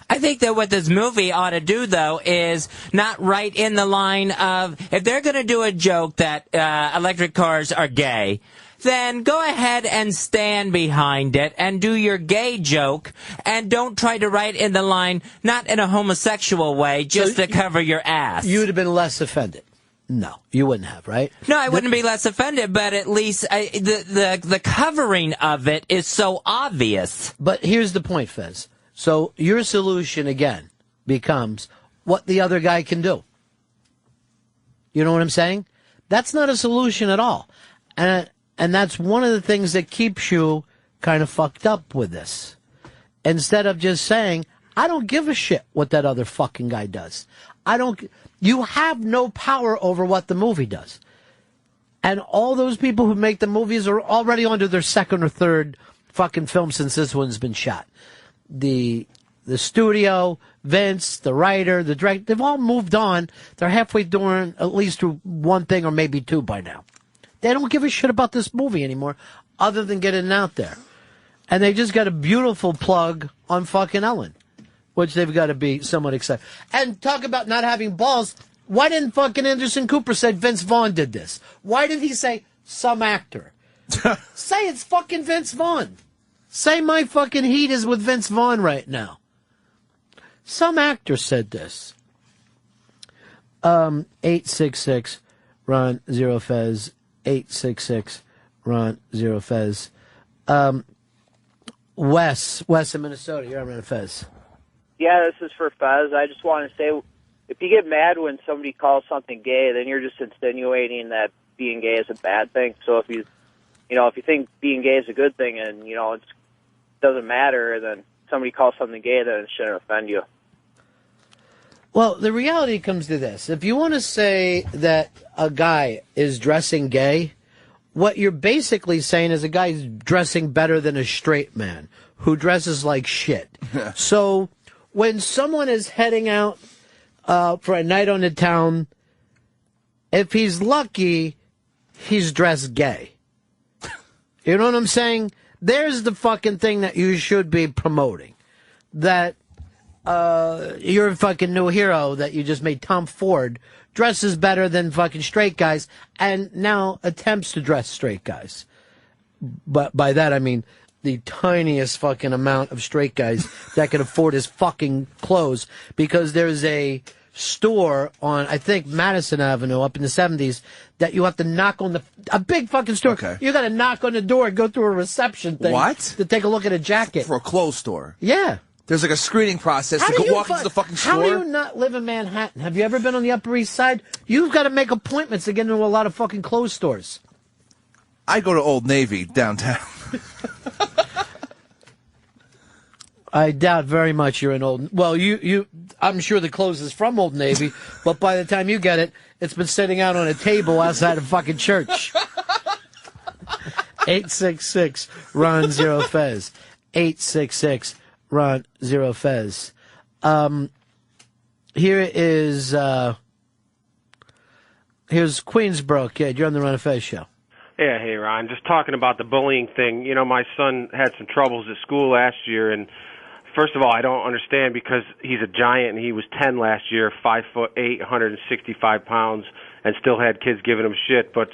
I think that what this movie ought to do, though, is not write in the line of, if they're going to do a joke that electric cars are gay, then go ahead and stand behind it and do your gay joke, and don't try to write in the line, not in a homosexual way, just to cover your ass. You would have been less offended. No, you wouldn't have, right? No, I wouldn't be less offended, but at least the covering of it is so obvious. But here's the point, Fez. So your solution, again, becomes what the other guy can do. You know what I'm saying? That's not a solution at all. And that's one of the things that keeps you kind of fucked up with this. Instead of just saying, I don't give a shit what that other fucking guy does. You have no power over what the movie does. And all those people who make the movies are already onto their second or third fucking film since this one's been shot. The studio, Vince, the writer, the director, they've all moved on. They're halfway doing at least through one thing or maybe two by now. They don't give a shit about this movie anymore other than getting it out there. And they just got a beautiful plug on fucking Ellen, which they've got to be somewhat excited. And talk about not having balls. Why didn't fucking Anderson Cooper say Vince Vaughn did this? Why did he say some actor? Say it's fucking Vince Vaughn. Say my fucking heat is with Vince Vaughn right now. Some actor said this. 866 Ron Zero Fez. 866 Ron Zero Fez. Wes in Minnesota. You're on Ron Fez. Yeah, this is for Fez. I just want to say, if you get mad when somebody calls something gay, then you're just insinuating that being gay is a bad thing. So if you think being gay is a good thing and, it doesn't matter, then somebody calls something gay, then it shouldn't offend you. Well, the reality comes to this. If you want to say that a guy is dressing gay, what you're basically saying is a guy's dressing better than a straight man who dresses like shit. So when someone is heading out for a night on the town, if he's lucky, he's dressed gay. You know what I'm saying? There's the fucking thing that you should be promoting. That you're a fucking new hero that you just made. Tom Ford dresses better than fucking straight guys and now attempts to dress straight guys. But by that I mean the tiniest fucking amount of straight guys that can afford his fucking clothes, because there's a store on, I think, Madison Avenue up in the 70s that you have to knock on a big fucking store. Okay. You got to knock on the door and go through a reception thing. What? To take a look at a jacket. For a clothes store? Yeah. There's like a screening process to walk into the fucking store. How do you not live in Manhattan? Have you ever been on the Upper East Side? You've got to make appointments to get into a lot of fucking clothes stores. I go to Old Navy downtown. I doubt very much you're an old. Well, I'm sure the clothes is from Old Navy, but by the time you get it, it's been sitting out on a table outside of fucking church. 866 Ron Zero Fez. 866 Ron Zero Fez. Here's Queensboro kid. You're on the Ron and Fez show. Yeah, hey Ron. Just talking about the bullying thing. My son had some troubles at school last year, and first of all, I don't understand because he's a giant and he was 10 last year, 5'8", 165 pounds, and still had kids giving him shit. But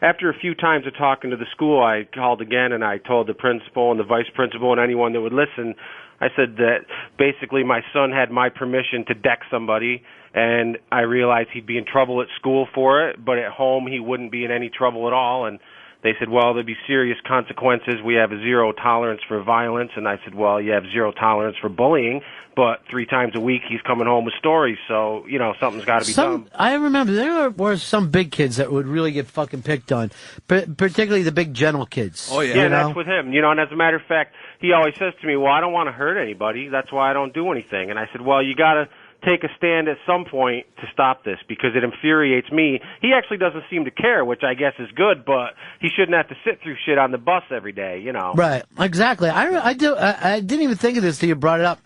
after a few times of talking to the school, I called again and I told the principal and the vice principal and anyone that would listen, I said that basically my son had my permission to deck somebody, and I realized he'd be in trouble at school for it, but at home he wouldn't be in any trouble at all. And they said, well, there'd be serious consequences. We have a zero tolerance for violence. And I said, well, you have zero tolerance for bullying, but 3 times a week he's coming home with stories. So, you know, something's got to be done. I remember there were some big kids that would really get fucking picked on, particularly the big gentle kids. Oh, yeah. Yeah, that's with him. You know, and as a matter of fact, he always says to me, well, I don't want to hurt anybody. That's why I don't do anything. And I said, well, you got to take a stand at some point to stop this because it infuriates me. He actually doesn't seem to care, which I guess is good, but he shouldn't have to sit through shit on the bus every day, you know. Right, exactly. I didn't even think of this till you brought it up.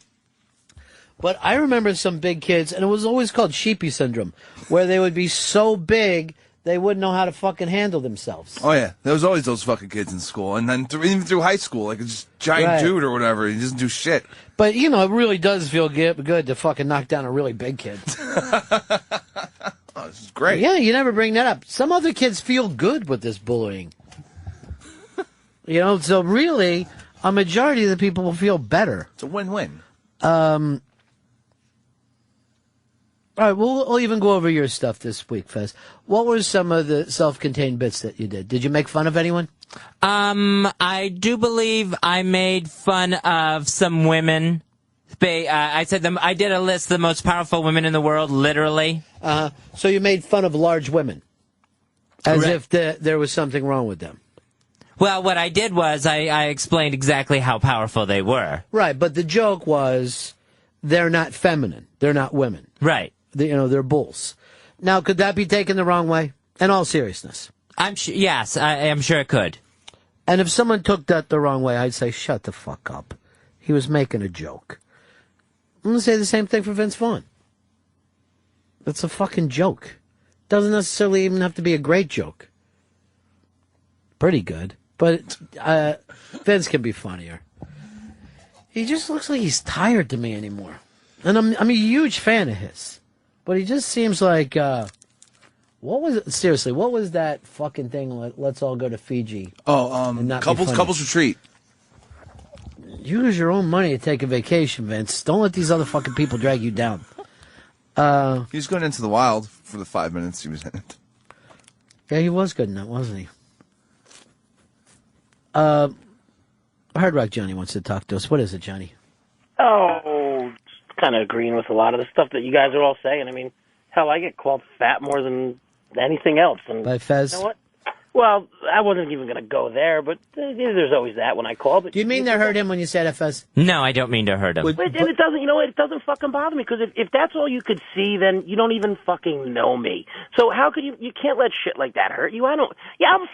But I remember some big kids, and it was always called Sheepy syndrome, where they would be so big they wouldn't know how to fucking handle themselves. Oh, yeah. There was always those fucking kids in school. And then even through high school, like a just giant dude or whatever. He doesn't do shit. But, you know, it really does feel good to fucking knock down a really big kid. Oh, this is great. Yeah, you never bring that up. Some other kids feel good with this bullying. You know, so really, a majority of the people will feel better. It's a win-win. All right, we'll even go over your stuff this week, Fez. What were some of the self-contained bits that you did? Did you make fun of anyone? I do believe I made fun of some women. I said them. I did a list of the most powerful women in the world, literally. So you made fun of large women, as if there was something wrong with them. Well, what I did was I explained exactly how powerful they were. Right, but the joke was they're not feminine. They're not women. Right. They're bulls. Now, could that be taken the wrong way? In all seriousness. Yes, I am sure it could. And if someone took that the wrong way, I'd say, shut the fuck up. He was making a joke. I'm going to say the same thing for Vince Vaughn. It's a fucking joke. Doesn't necessarily even have to be a great joke. Pretty good. But Vince can be funnier. He just looks like he's tired to me anymore. And I'm a huge fan of his. But he just seems like, what was that fucking thing, let's all go to Fiji? Couples retreat. Use your own money to take a vacation, Vince. Don't let these other fucking people drag you down. He was going into the wild for the 5 minutes he was in it. Yeah, he was good in that, wasn't he? Hard Rock Johnny wants to talk to us. What is it, Johnny? Oh, kind of agreeing with a lot of the stuff that you guys are all saying. I mean, hell, I get called fat more than anything else. And by Fez? You know what? Well, I wasn't even going to go there, but there's always that when I call. But do you mean to hurt him when you said Fez? No, I don't mean to hurt him. And it doesn't, you know what? It doesn't fucking bother me, because if that's all you could see, then you don't even fucking know me. So how could you can't let shit like that hurt you. I'm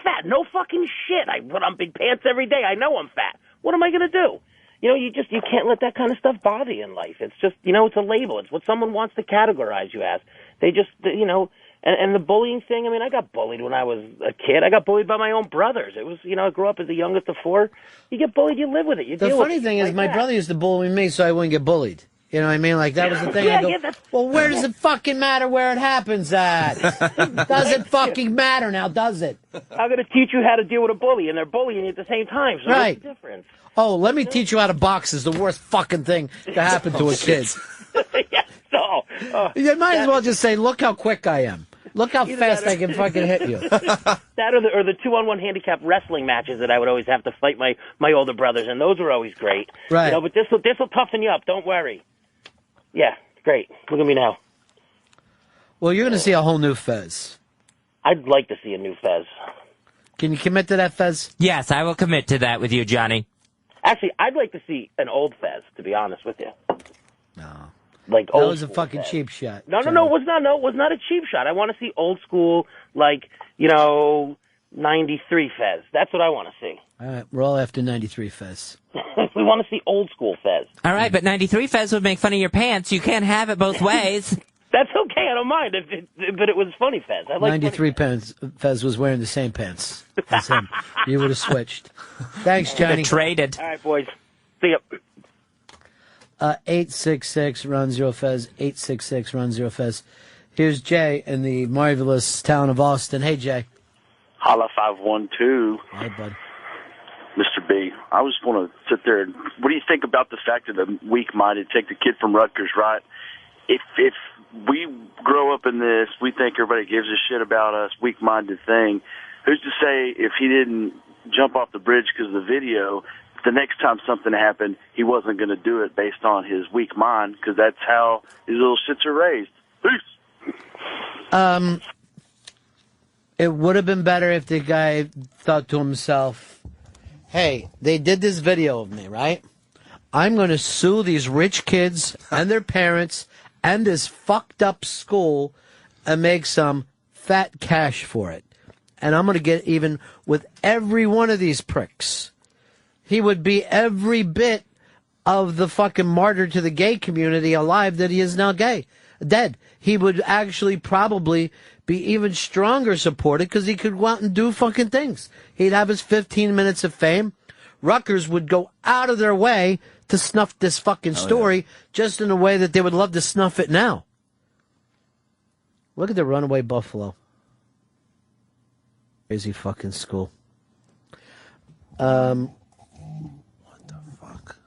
fat. No fucking shit. I put on big pants every day. I know I'm fat. What am I going to do? You know, you can't let that kind of stuff bother you in life. It's just, it's a label. It's what someone wants to categorize you as. They just, and the bullying thing, I mean, I got bullied when I was a kid. I got bullied by my own brothers. It was, I grew up as the youngest of 4. You get bullied, you live with it. The funny thing is, my brother used to bully me so I wouldn't get bullied. You know what I mean? Like, that was the thing. I go, well, where does it fucking matter where it happens at? Doesn't fucking matter now, does it? I'm going to teach you how to deal with a bully, and they're bullying you at the same time. So right. What's the difference? Oh, let me teach you how to box is the worst fucking thing to happen to a kid. You might as well just say, look how quick I am. Look how fast I can fucking hit you. That or the 2-on-1 handicap wrestling matches that I would always have to fight my older brothers, and those were always great. Right. But this will toughen you up. Don't worry. Yeah, great. Look at me now. Well, you're going to see a whole new Fez. I'd like to see a new Fez. Can you commit to that, Fez? Yes, I will commit to that with you, Johnny. Actually, I'd like to see an old Fez, to be honest with you. No. Like that old was a fucking Fez. cheap shot. No, it was not. No, it was not a cheap shot. I want to see old school, 93 Fez. That's what I want to see. All right, we're all after 93 Fez. We want to see old school Fez. All right, but 93 Fez would make fun of your pants. You can't have it both ways. That's okay. I don't mind. But it was funny Fez. I like 93 Fez was wearing the same pants as him. You would have switched. Thanks, Johnny. Traded. All right, boys. See ya. 866-RUN-0-FEZ, 866-RUN-0-FEZ. Here's Jay in the marvelous town of Austin. Hey, Jay. Holla 512. Hey, bud. Mr. B, I was going to sit there and what do you think about the fact that the weak-minded take the kid from Rutgers, right? If we grow up in this, we think everybody gives a shit about us, weak-minded thing. who's to say if he didn't jump off the bridge because of the video, the next time something happened, he wasn't going to do it based on his weak mind, because that's how these little shits are raised. Peace. It would have been better if the guy thought to himself, hey, they did this video of me, right? I'm going to sue these rich kids and their parents and this fucked up school and make some fat cash for it. And I'm going to get even with every one of these pricks. He would be every bit of the fucking martyr to the gay community alive that he is now dead. He would actually probably be even stronger supported because he could go out and do fucking things. He'd have his 15 minutes of fame. Rutgers would go out of their way to snuff this fucking story just in a way that they would love to snuff it now. Look at the runaway buffalo. Crazy fucking school. What the fuck?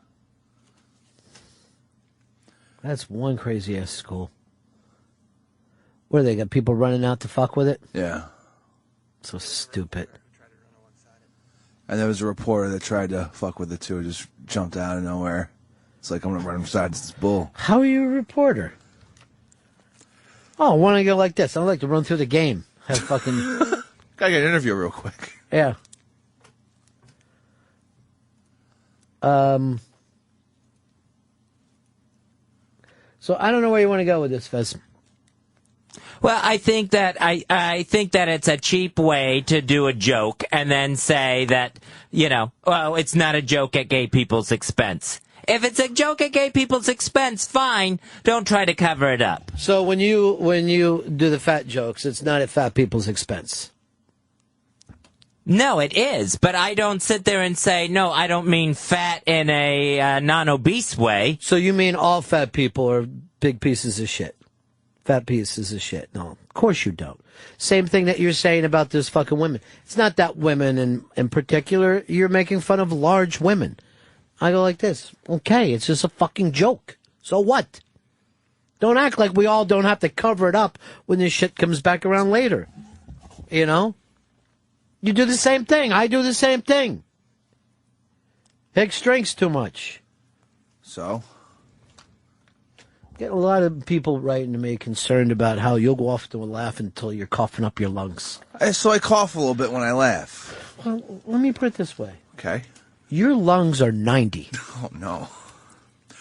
That's one crazy ass school. Where they got people running out to fuck with it? Yeah. So stupid. And there was a reporter that tried to fuck with it too, just jumped out of nowhere. It's like, I'm gonna run inside this bull. How are you a reporter? Oh, why don't I go like this? I'd like to run through the game. Have fucking... Gotta get an interview real quick. Yeah. So I don't know where you want to go with this, Fez. Well, I think that I think that it's a cheap way to do a joke and then say that, well, it's not a joke at gay people's expense. If it's a joke at gay people's expense, fine. Don't try to cover it up. So when you do the fat jokes, it's not at fat people's expense. No, it is, but I don't sit there and say, no, I don't mean fat in a non-obese way. So you mean all fat people are big pieces of shit? Fat pieces of shit. No, of course you don't. Same thing that you're saying about this fucking women. It's not that women in particular. You're making fun of large women. I go like this. Okay, it's just a fucking joke. So what? Don't act like we all don't have to cover it up when this shit comes back around later. You know? You do the same thing. I do the same thing. Hicks drinks too much. So? Get a lot of people writing to me concerned about how you'll go off to a laugh until you're coughing up your lungs. So I cough a little bit when I laugh. Well, let me put it this way. Okay. Your lungs are 90. Oh, no.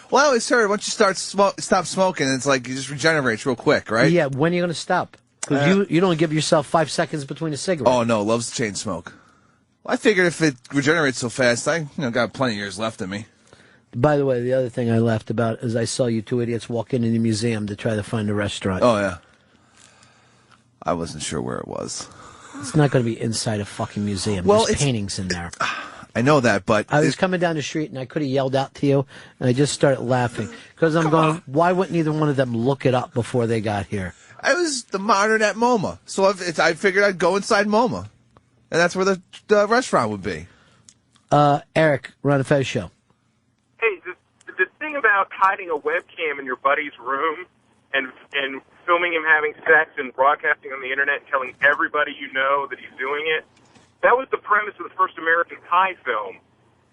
Well, I always heard once you stop smoking, it's like it just regenerates real quick, right? Yeah, when are you going to stop? Because you don't give yourself 5 seconds between a cigarette. Oh, no, loves chain smoke. Well, I figured if it regenerates so fast, I got plenty of years left in me. By the way, the other thing I laughed about is I saw you two idiots walk into the museum to try to find a restaurant. Oh, yeah. I wasn't sure where it was. It's not going to be inside a fucking museum. Well, There's paintings in there. I know that, but... I was coming down the street, and I could have yelled out to you, and I just started laughing. Because I'm going, why wouldn't either one of them look it up before they got here? I was the modern at MoMA, so I figured I'd go inside MoMA. And that's where the restaurant would be. Eric, Ron and Fez show. Hey, the thing about hiding a webcam in your buddy's room and filming him having sex and broadcasting on the internet and telling everybody you know that he's doing it, that was the premise of the first American Pie film.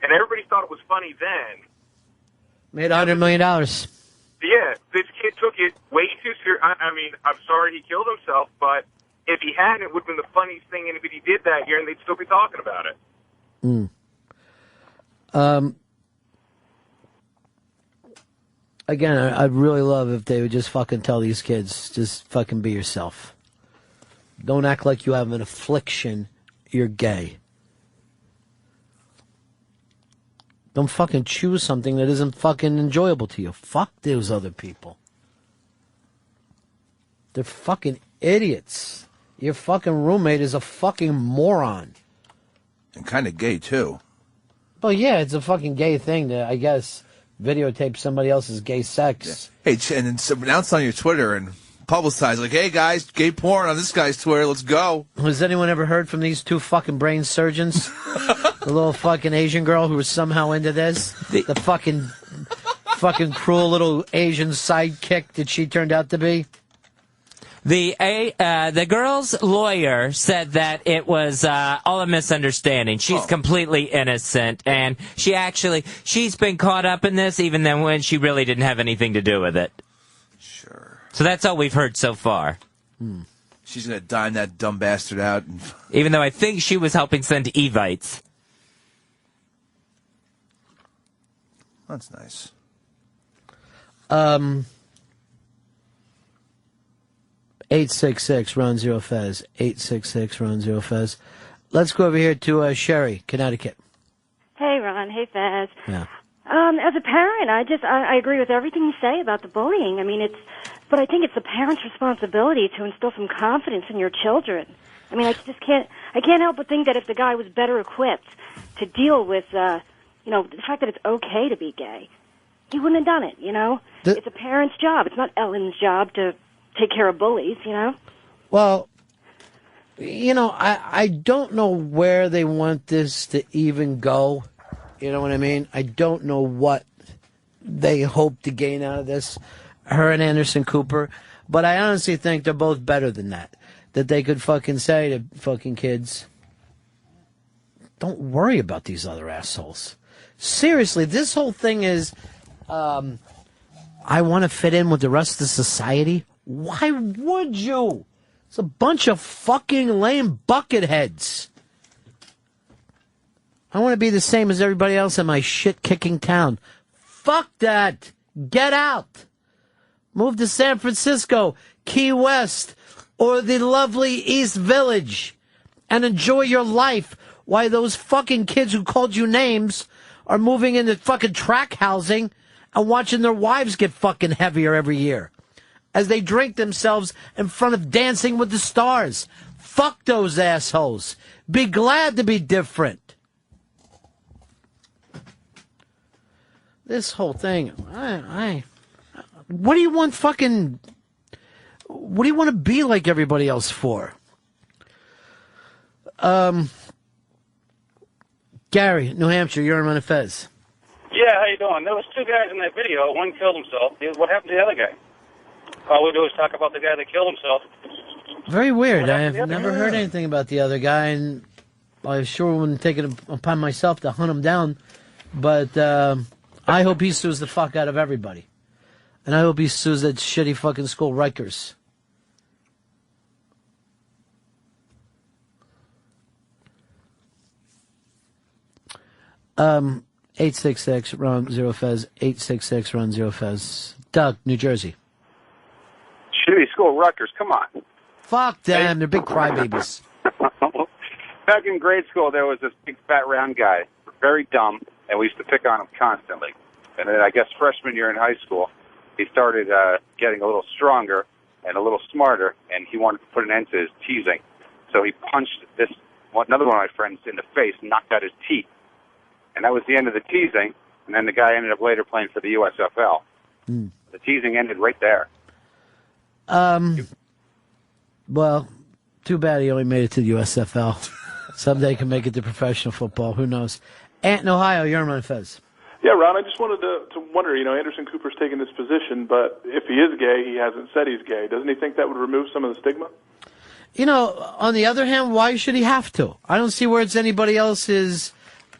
And everybody thought it was funny then. Made $100 million. Yeah, this kid took it way too serious. I mean, I'm sorry he killed himself, but if he hadn't, it would have been the funniest thing anybody did that year, and they'd still be talking about it. Again, I'd really love if they would just fucking tell these kids, just fucking be yourself. Don't act like you have an affliction. You're gay. Don't fucking choose something that isn't fucking enjoyable to you. Fuck those other people. They're fucking idiots. Your fucking roommate is a fucking moron. And kind of gay, too. Well, yeah, it's a fucking gay thing to, I guess, videotape somebody else's gay sex. Yeah. Hey, and then announce on your Twitter and publicize, like, hey, guys, gay porn on this guy's Twitter, let's go. Has anyone ever heard from these two fucking brain surgeons? The little fucking Asian girl who was somehow into this? The fucking cruel little Asian sidekick that she turned out to be? The girl's lawyer said that it was all a misunderstanding. She's completely innocent, and she's been caught up in this even then when she really didn't have anything to do with it. Sure. So that's all we've heard so far. She's gonna dime that dumb bastard out. Even though I think she was helping send Evites. That's nice. 866 Ron Zero Fez. 866 Ron Zero Fez. Let's go over here to Sherry, Connecticut. Hey, Ron. Hey, Fez. Yeah. As a parent, I agree with everything you say about the bullying. I mean, but I think it's the parent's responsibility to instill some confidence in your children. I mean, I can't help but think that if the guy was better equipped to deal with, the fact that it's okay to be gay, he wouldn't have done it, It's a parent's job. It's not Ellen's job to take care of bullies, Well, I don't know where they want this to even go. You know what I mean? I don't know what they hope to gain out of this, her and Anderson Cooper. But I honestly think they're both better than that. That they could fucking say to fucking kids, don't worry about these other assholes. Seriously, this whole thing is, I want to fit in with the rest of society. Why would you? It's a bunch of fucking lame bucketheads. I want to be the same as everybody else in my shit-kicking town. Fuck that. Get out. Move to San Francisco, Key West, or the lovely East Village and enjoy your life while those fucking kids who called you names are moving into fucking track housing and watching their wives get fucking heavier every year as they drink themselves in front of Dancing with the Stars. Fuck those assholes. Be glad to be different. This whole thing, what do you want what do you want to be like everybody else for? Gary, New Hampshire, you're on Fez. Yeah, how you doing? There was two guys in that video. One killed himself. What happened to the other guy? All we do is talk about the guy that killed himself. Very weird. I have never heard anything about the other guy, and I sure wouldn't take it upon myself to hunt him down. But I hope he sues the fuck out of everybody. And I hope he sues that shitty fucking school, Rutgers. Um, 866 Ron Zero Fez. 866 Ron Zero Fez. Doug, New Jersey. Shitty school, Rutgers. Come on. Fuck them. They're big crybabies. Back in grade school, there was this big fat round guy, very dumb, and we used to pick on him constantly. And then I guess freshman year in high school, he started getting a little stronger and a little smarter, and he wanted to put an end to his teasing. So he punched another one of my friends in the face, knocked out his teeth. And that was the end of the teasing, and then the guy ended up later playing for the USFL. The teasing ended right there. Well, too bad he only made it to the USFL. Someday he can make it to professional football. Who knows? Ant in Ohio, you're on Fez. Yeah, Ron, I just wanted to wonder, Anderson Cooper's taken this position, but if he is gay, he hasn't said he's gay. Doesn't he think that would remove some of the stigma? On the other hand, why should he have to? I don't see where it's anybody else's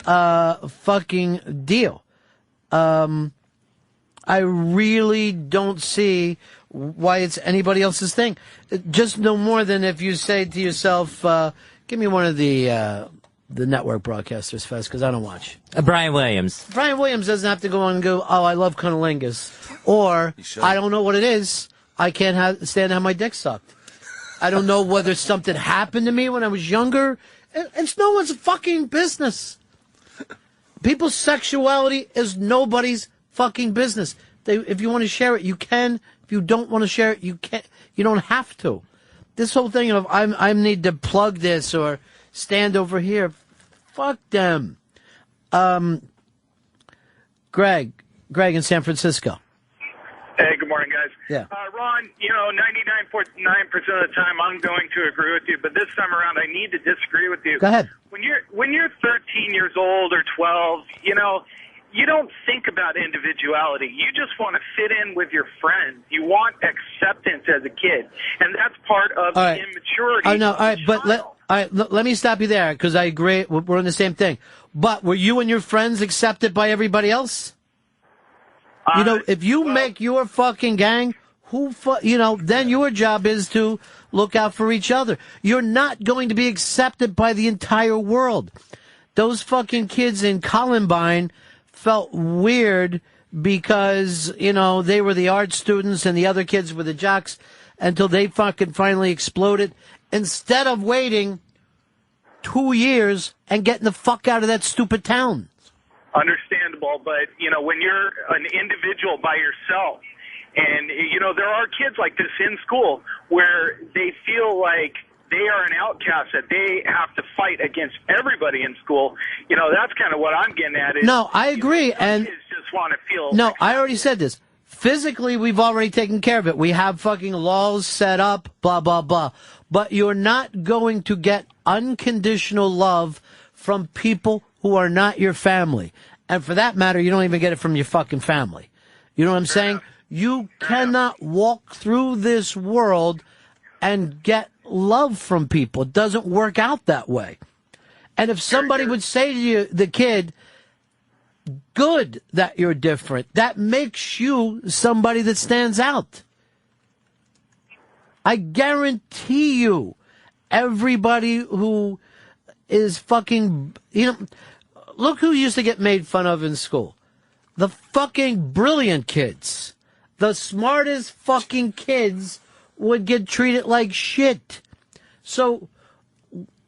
fucking deal. I really don't see why it's anybody else's thing. Just no more than if you say to yourself, give me one of the network broadcasters, Fez, because I don't watch. Brian Williams. Brian Williams doesn't have to go on and go, oh, I love cunnilingus. Or, I don't know what it is. I can't stand to have my dick sucked. I don't know whether something happened to me when I was younger. It's no one's fucking business. People's sexuality is nobody's fucking business. If you want to share it, you can. If you don't want to share it, you can't. You don't have to. This whole thing of I need to plug this or stand over here, fuck them. Greg in San Francisco. Hey, good morning, guys. Yeah. Ron, 99.9% of the time I'm going to agree with you, but this time around I need to disagree with you. Go ahead. When you're 13 years old or 12, you don't think about individuality. You just want to fit in with your friends. You want acceptance as a kid, and that's part of the immaturity. I know. All right, but let me stop you there because I agree. We're on the same thing. But were you and your friends accepted by everybody else? If you make your fucking gang, then your job is to look out for each other. You're not going to be accepted by the entire world. Those fucking kids in Columbine felt weird because, they were the art students and the other kids were the jocks until they fucking finally exploded. Instead of waiting 2 years and getting the fuck out of that stupid town. Understandable, but, when you're an individual by yourself, and, there are kids like this in school where they feel like they are an outcast, that they have to fight against everybody in school. That's kind of what I'm getting at. No, I agree. And kids just want to feel... No, I already said this. Physically, we've already taken care of it. We have fucking laws set up, blah, blah, blah. But you're not going to get unconditional love from people who are not your family. And for that matter, you don't even get it from your fucking family. You know what I'm saying? You cannot walk through this world and get love from people. It doesn't work out that way. And if somebody would say to you, the kid, good that you're different, that makes you somebody that stands out. I guarantee you, everybody who is fucking, look who used to get made fun of in school. The fucking brilliant kids. The smartest fucking kids would get treated like shit. So,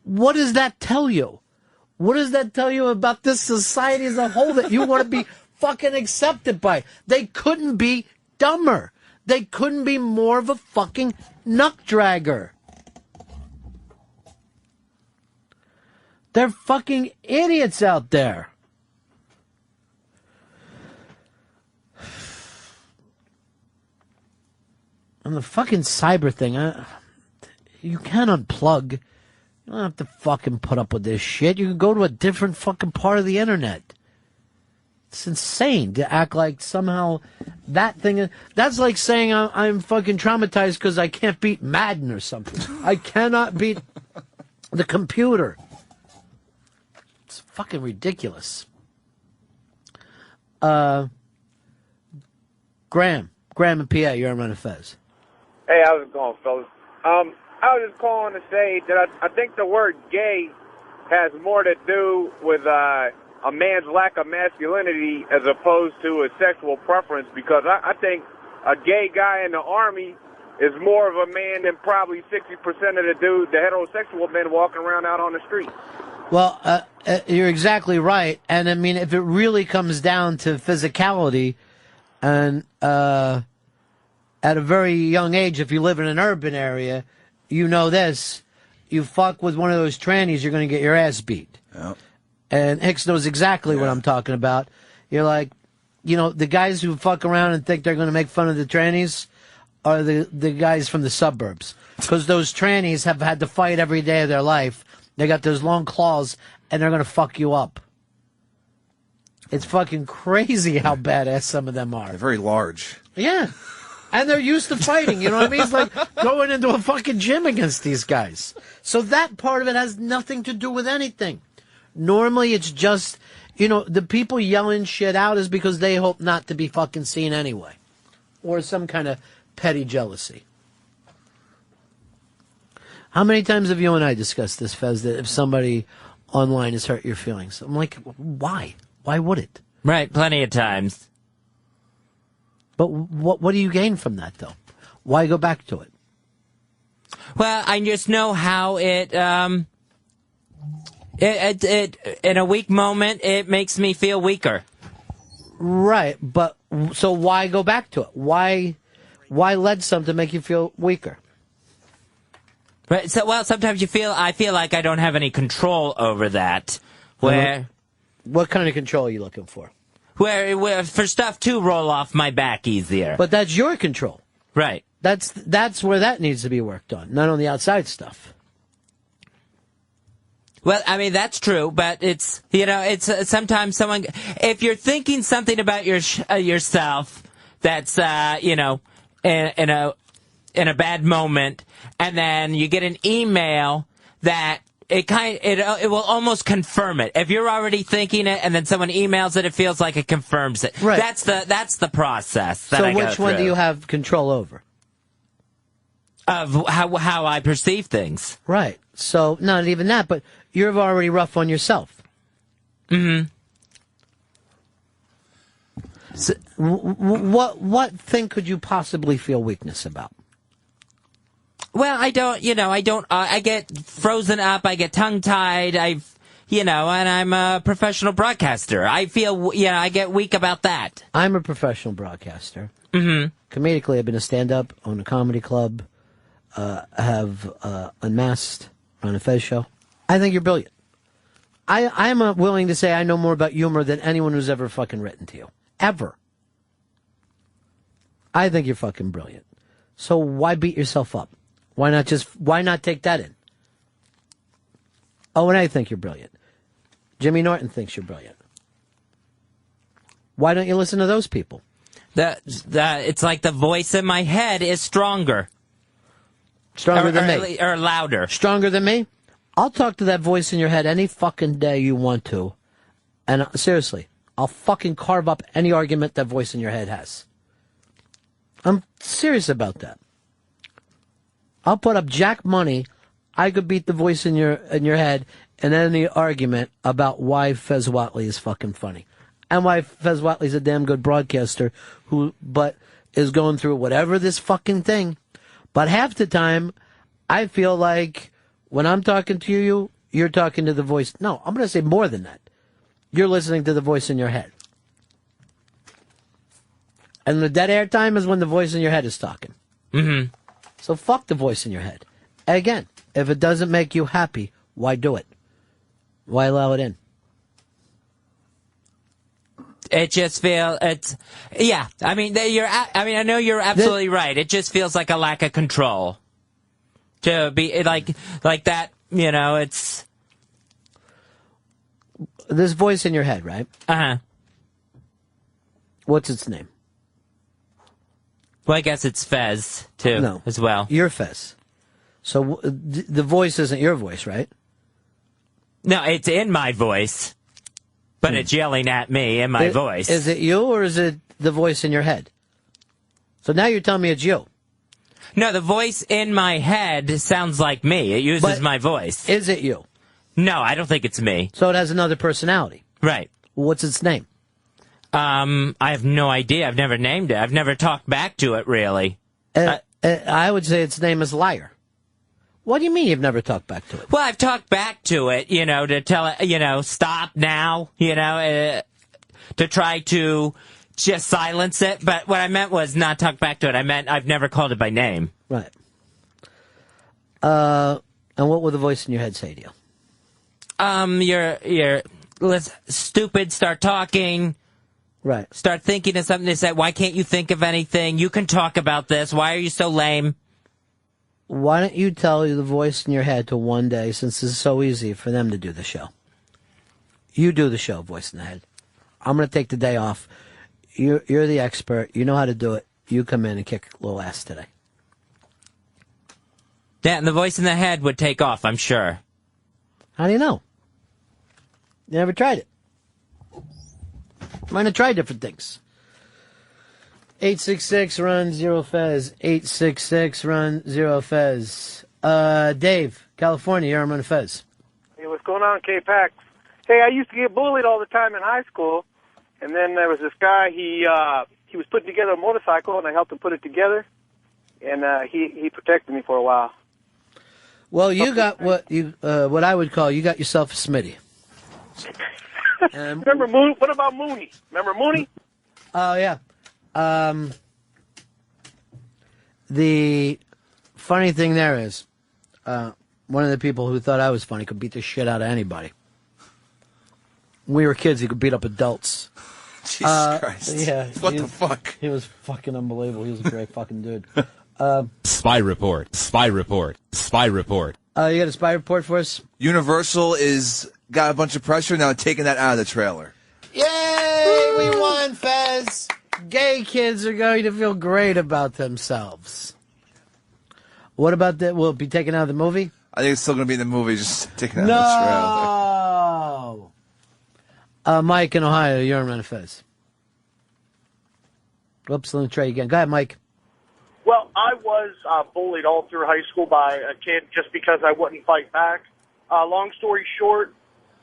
what does that tell you? What does that tell you about this society as a whole that you want to be fucking accepted by? They couldn't be dumber. They couldn't be more of a fucking nut dragger. They're fucking idiots out there. And the fucking cyber thing, you can't unplug. You don't have to fucking put up with this shit. You can go to a different fucking part of the internet. It's insane to act like somehow that thing... That's like saying I'm fucking traumatized because I can't beat Madden or something. I cannot beat the computer. It's fucking ridiculous. Graham in PA, you're on Run of Fez. Hey, how's it going, fellas? I was just calling to say that I think the word gay has more to do with a man's lack of masculinity as opposed to a sexual preference, because I think a gay guy in the Army is more of a man than probably 60% of the heterosexual men walking around out on the street. Well, you're exactly right. And, I mean, if it really comes down to physicality and at a very young age, if you live in an urban area, you know this. You fuck with one of those trannies, you're going to get your ass beat. Yep. And Hicks knows exactly what I'm talking about. You're like, the guys who fuck around and think they're going to make fun of the trannies are the guys from the suburbs. Because those trannies have had to fight every day of their life. They got those long claws, and they're going to fuck you up. It's fucking crazy how badass some of them are. They're very large. Yeah. And they're used to fighting, you know what I mean? It's like going into a fucking gym against these guys. So that part of it has nothing to do with anything. Normally it's just, the people yelling shit out is because they hope not to be fucking seen anyway. Or some kind of petty jealousy. How many times have you and I discussed this, Fez, that if somebody online has hurt your feelings? I'm like, why? Why would it? Right, plenty of times. But what do you gain from that, though? Why go back to it? Well, I just know how it in a weak moment, it makes me feel weaker. Right, but so why go back to it? Why let something make you feel weaker? Right. So, sometimes I feel like I don't have any control over that. What kind of control are you looking for? Where for stuff to roll off my back easier. But that's your control. Right. That's where that needs to be worked on, not on the outside stuff. Well, I mean, that's true, but it's, it's sometimes someone, if you're thinking something about yourself that's, in a bad moment, and then you get an email that it will almost confirm it. If you're already thinking it and then someone emails it, it feels like it confirms it. Right. That's the process that I So go which one do through. you have control over? Of how I perceive things. Right. So not even that, but you're already rough on yourself. Mm-hmm. So, what thing could you possibly feel weakness about? Well, I get frozen up, I get tongue-tied, and I'm a professional broadcaster. I feel, I get weak about that. I'm a professional broadcaster. Mm-hmm. Comedically, I've been a stand-up, own a comedy club, have Unmasked, run a Fez show. I think you're brilliant. I'm willing to say I know more about humor than anyone who's ever fucking written to you. Ever. I think you're fucking brilliant. So why beat yourself up? Why not take that in? Oh, and I think you're brilliant. Jimmy Norton thinks you're brilliant. Why don't you listen to those people? It's like the voice in my head is stronger. Stronger than me. Or louder. Stronger than me? I'll talk to that voice in your head any fucking day you want to. And seriously, I'll fucking carve up any argument that voice in your head has. I'm serious about that. I'll put up jack money. I could beat the voice in your head in any argument about why Fez Whatley is fucking funny. And why Fez Whatley's a damn good broadcaster but is going through whatever this fucking thing. But half the time, I feel like when I'm talking to you, you're talking to the voice. No, I'm going to say more than that. You're listening to the voice in your head. And the dead air time is when the voice in your head is talking. Mm-hmm. So fuck the voice in your head. Again, if it doesn't make you happy, why do it? Why allow it in? It just feels yeah. I mean, I know you're absolutely right. It just feels like a lack of control. To be like that, it's this voice in your head, right? Uh-huh. What's its name? Well, I guess it's Fez too, no, as well. You're Fez. So the voice isn't your voice, right? No, it's in my voice. But it's yelling at me in my voice. Is it you or is it the voice in your head? So now you're telling me it's you. No, the voice in my head sounds like me. It uses my voice. Is it you? No, I don't think it's me. So it has another personality. Right. What's its name? I have no idea. I've never named it. I've never talked back to it, really. I would say its name is Liar. What do you mean you've never talked back to it? Well, I've talked back to it, to tell it, stop now, to try to just silence it. But what I meant was not talk back to it. I meant I've never called it by name. Right. And what will the voice in your head say to you? You're stupid, start talking. Right. Start thinking of something to say. Why can't you think of anything? You can talk about this. Why are you so lame? Why don't you tell the voice in your head to one day, since it's so easy for them to do the show. You do the show, voice in the head. I'm going to take the day off. You're the expert. You know how to do it. You come in and kick a little ass today. Yeah, and the voice in the head would take off, I'm sure. How do you know? You never tried it. Might have tried different things. 866-RUN-0-FEZ. 866-RUN-0-FEZ. Dave, California, you're on Fez. Hey, what's going on, K-Pax? Hey, I used to get bullied all the time in high school, and then there was this guy, he was putting together a motorcycle, and I helped him put it together, and he protected me for a while. Well, you got what I would call, you got yourself a Smitty. Remember Moon? What about Mooney? Remember Mooney? Oh, yeah. The funny thing there is, one of the people who thought I was funny could beat the shit out of anybody. When we were kids, he could beat up adults. Jesus Christ. Yeah. What the fuck? He was fucking unbelievable. He was a great fucking dude. Spy report. Spy report. Spy report. You got a spy report for us? Universal is got a bunch of pressure now, taking that out of the trailer. Yay! We won, Fez. Gay kids are going to feel great about themselves. What about that? Will it be taken out of the movie? I think it's still going to be in the movie, just taken out of the trailer. No! Mike in Ohio, you're on Fez. Whoops, let me try again. Go ahead, Mike. Well, I was bullied all through high school by a kid just because I wouldn't fight back. Long story short,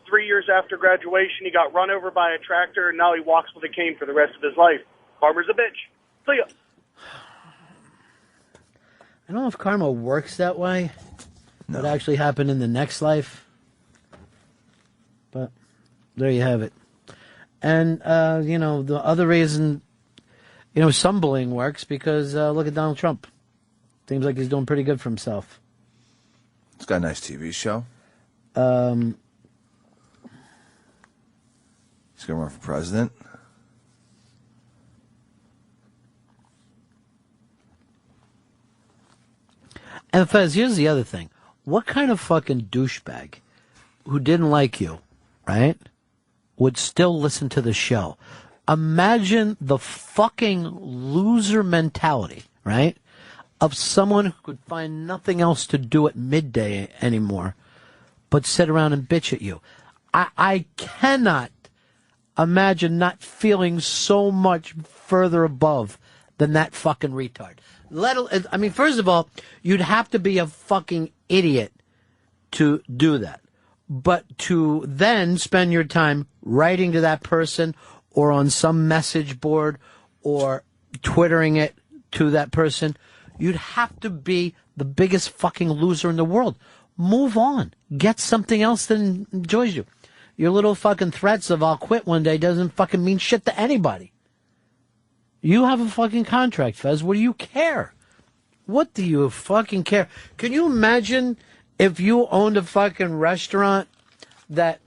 3 years after graduation, he got run over by a tractor, and now he walks with a cane for the rest of his life. Karma's a bitch. See ya. I don't know if karma works that way. What actually happened in the next life. But there you have it. And, the other reason, some bullying works because look at Donald Trump. Seems like he's doing pretty good for himself. He's got a nice TV show. He's going to run for president. And Fez, here's the other thing. What kind of fucking douchebag who didn't like you, right, would still listen to the show? Imagine the fucking loser mentality, right, of someone who could find nothing else to do at midday anymore but sit around and bitch at you. I cannot imagine not feeling so much further above than that fucking retard. First of all, you'd have to be a fucking idiot to do that. But to then spend your time writing to that person or on some message board or twittering it to that person, you'd have to be the biggest fucking loser in the world. Move on. Get something else that enjoys you. Your little fucking threats of I'll quit one day doesn't fucking mean shit to anybody. You have a fucking contract, Fez. What do you care? What do you fucking care? Can you imagine if you owned a fucking restaurant that,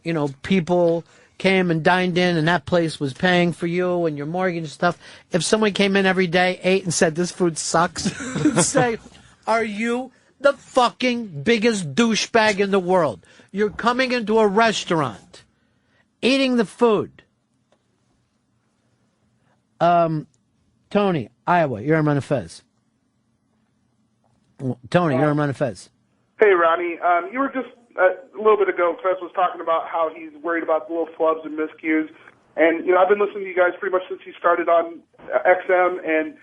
people came and dined in and that place was paying for you and your mortgage and stuff? If someone came in every day, ate and said, this food sucks, you'd say, are you the fucking biggest douchebag in the world? You're coming into a restaurant, eating the food. Tony, Iowa, you're on Fez. Tony, you're on Fez. Hey, Ronnie. You were just a little bit ago, Fez was talking about how he's worried about the little flubs and miscues. And, I've been listening to you guys pretty much since you started on XM. And,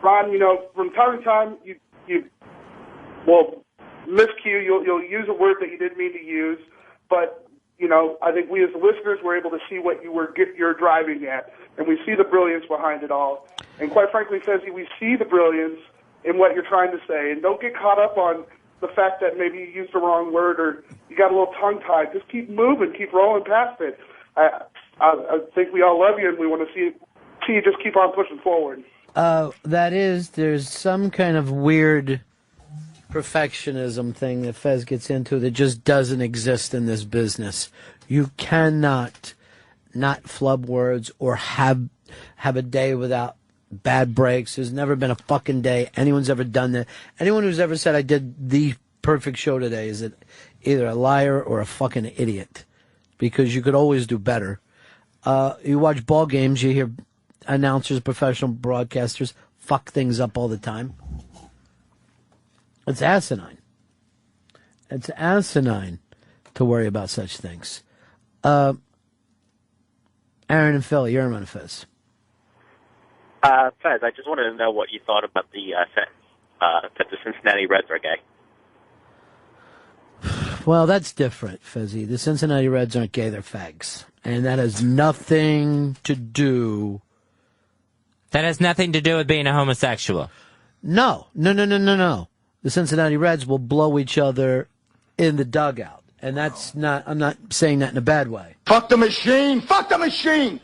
Ron, from time to time, you miscue, you'll use a word that you didn't mean to use. But, I think we as the listeners were able to see what you're driving at. And we see the brilliance behind it all. And quite frankly, Fezzy, we see the brilliance in what you're trying to say. And don't get caught up on the fact that maybe you used the wrong word or you got a little tongue-tied. Just keep moving, keep rolling past it. I think we all love you, and we want to see you just keep on pushing forward. There's some kind of weird perfectionism thing that Fez gets into that just doesn't exist in this business. You cannot not flub words or have a day without bad breaks. There's never been a fucking day anyone's ever done that. Anyone who's ever said I did the perfect show today is either a liar or a fucking idiot, because you could always do better. You watch ball games, you hear announcers, professional broadcasters fuck things up all the time. It's asinine. It's asinine to worry about such things. Aaron and Philly, you're on Fez. Fez, I just wanted to know what you thought about the sentence that the Cincinnati Reds are gay. Well, that's different, Fezzy. The Cincinnati Reds aren't gay, they're fags. And that has nothing to do... That has nothing to do with being a homosexual. No. The Cincinnati Reds will blow each other in the dugout. And that's not... I'm not saying that in a bad way. Fuck the machine! Fuck the machine!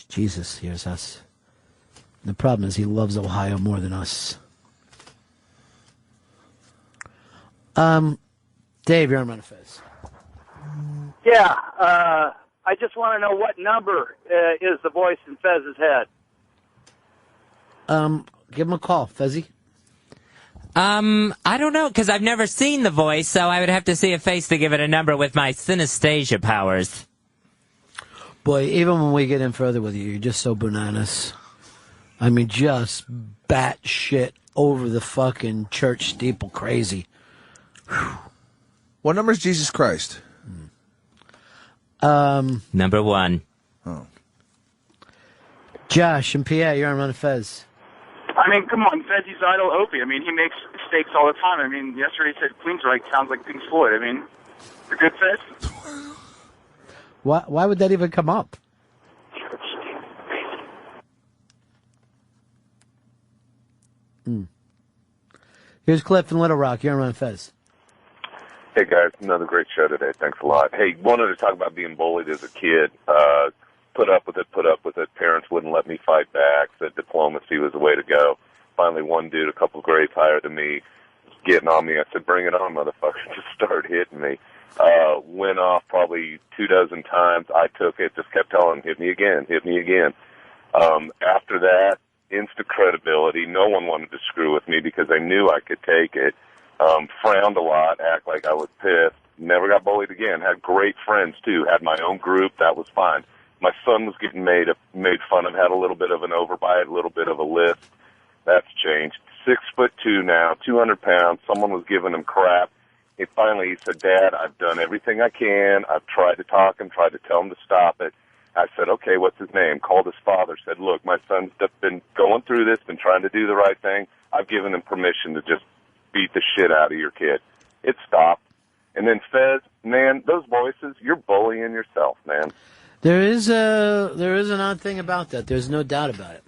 Jesus hears us. The problem is he loves Ohio more than us. Dave, you're on Fez. Yeah, I just want to know what number is the voice in Fez's head. Give him a call, Fezzy. I don't know, because I've never seen The Voice, so I would have to see a face to give it a number with my synesthesia powers. Boy, even when we get in further with you, you're just so bananas. I mean, just batshit over the fucking church steeple crazy. Whew. What number is Jesus Christ? Number 1. Oh. Josh and PA, you're on Run Fez. I mean, come on, Fez, he's idol Opie. I mean, he makes mistakes all the time. I mean, yesterday he said Queensryche sounds like Pink Floyd. I mean, you're good, Fez? Why would that even come up? Here's Cliff in Little Rock. You're on Run Fez. Hey, guys. Another great show today. Thanks a lot. Hey, wanted to talk about being bullied as a kid. Put up with it. Parents wouldn't let me fight back. Said diplomacy was the way to go. Finally, one dude, a couple grades higher than me, was getting on me. I said, bring it on, motherfucker. Just start hitting me. Went off probably 24 times. I took it, just kept telling him, hit me again, hit me again. After that, instant credibility. No one wanted to screw with me because they knew I could take it. Frowned a lot, act like I was pissed. Never got bullied again. Had great friends, too. Had my own group. That was fine. My son was getting made fun of, had a little bit of an overbite, a little bit of a lisp. That's changed. 6'2" now, 200 pounds. Someone was giving him crap. He said, Dad, I've done everything I can. I've tried to talk him, tried to tell him to stop it. I said, okay, what's his name? Called his father, said, look, my son's been going through this, been trying to do the right thing. I've given him permission to just beat the shit out of your kid. It stopped. And then Fez, man, those voices, you're bullying yourself, man. There is an odd thing about that. There's no doubt about it.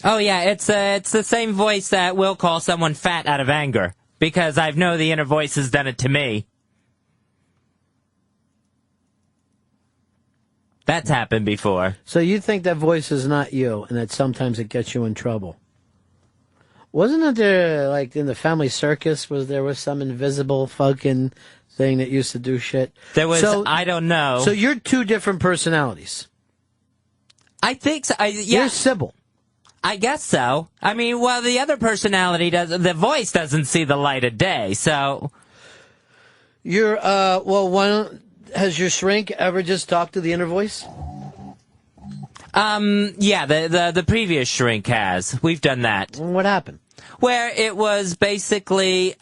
Oh, yeah, it's the same voice that will call someone fat out of anger, because I know the inner voice has done it to me. That's happened before. So you think that voice is not you, and that sometimes it gets you in trouble? Wasn't it there, like, in the family circus, there was some invisible fucking thing that used to do shit? There was, I don't know. So you're two different personalities. I think so. Yeah. You're Sybil. I guess so. I mean, well, the other personality the voice doesn't see the light of day, so. You're, has your shrink ever just talked to the inner voice? Yeah, the previous shrink has. We've done that. What happened? Where it was basically,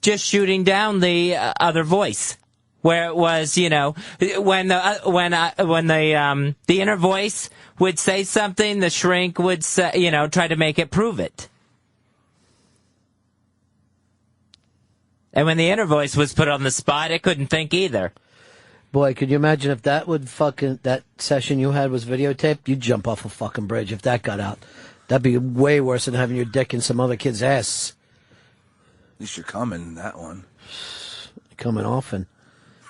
just shooting down the other voice. Where it was, you know, when the inner voice would say something, the shrink would say, you know, try to make it prove it. And when the inner voice was put on the spot, it couldn't think either. Boy, could you imagine if that session you had was videotaped? You'd jump off a fucking bridge if that got out. That'd be way worse than having your dick in some other kid's ass. At least you're coming, that one. Coming often.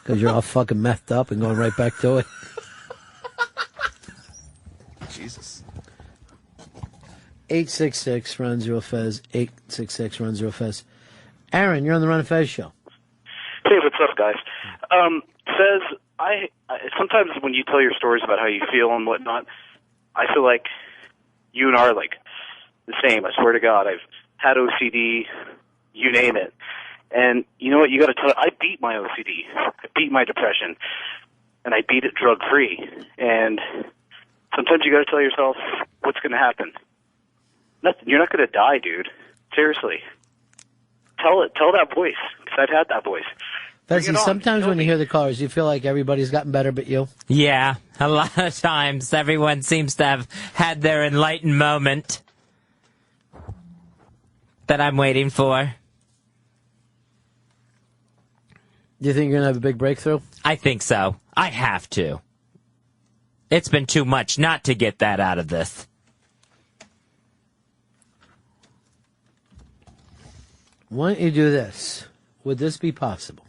Because you're all fucking methed up and going right back to it. Jesus. 866 Run Zero Fez. 866 Run Zero Fez. Aaron, you're on the Run and Fez show. Hey, what's up, guys? Fez, I sometimes when you tell your stories about how you feel and whatnot, I feel like you and I are like the same. I swear to God, I've had OCD, you name it. And you know what? You got to tell. I beat my OCD. I beat my depression, and I beat it drug-free. And sometimes you got to tell yourself what's going to happen. Nothing. You're not going to die, dude. Seriously. Tell that voice, because I've had that voice. Bessie, sometimes when you hear the callers, you feel like everybody's gotten better but you. Yeah, a lot of times everyone seems to have had their enlightened moment that I'm waiting for. Do you think you're going to have a big breakthrough? I think so. I have to. It's been too much not to get that out of this. Why don't you do this? Would this be possible?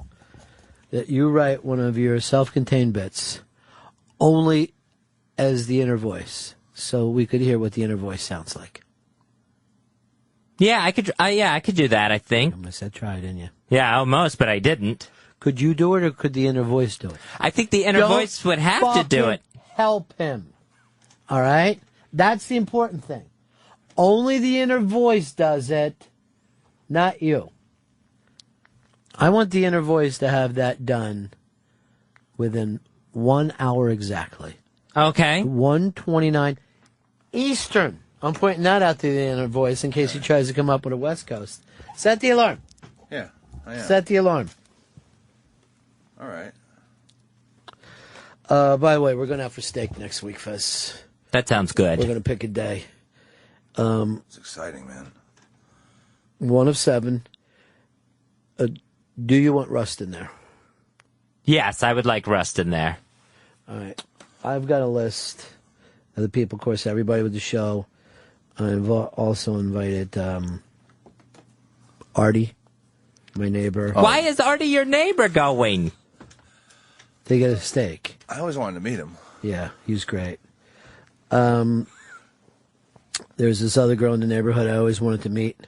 That you write one of your self-contained bits only as the inner voice, so we could hear what the inner voice sounds like. Yeah, I could. I could do that. I think. I said try, didn't you? Yeah, almost, but I didn't. Could you do it, or could the inner voice do it? I think the inner voice would have to do it. Help him. All right, that's the important thing. Only the inner voice does it, not you. I want the inner voice to have that done within 1 hour exactly. Okay. 1:29 Eastern. I'm pointing that out to the inner voice in case he tries to come up with a West Coast. Set the alarm. Yeah. Set the alarm. All right. By the way, we're going out for steak next week, Fez. That sounds good. We're going to pick a day. It's exciting, man. 1 of 7. Do you want Rust in there? Yes, I would like Rust in there. All right. I've got a list of the people, of course, everybody with the show. I've also invited Artie, my neighbor. Why is Artie your neighbor going? They get a steak. I always wanted to meet him. Yeah, he's great. There's this other girl in the neighborhood I always wanted to meet.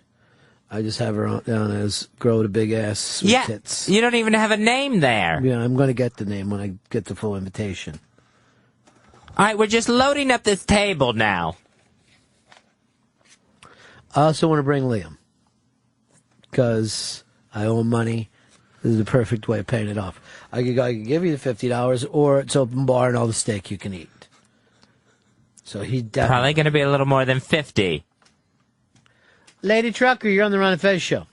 I just have her down as girl with a big ass, sweet tits. You don't even have a name there. Yeah, I'm going to get the name when I get the full invitation. All right, we're just loading up this table now. I also want to bring Liam because I owe him money. This is the perfect way of paying it off. I could give you the $50, or it's open bar and all the steak you can eat. So he definitely Probably going to be a little more than 50. Lady Trucker, you're on the Ron and Fez show.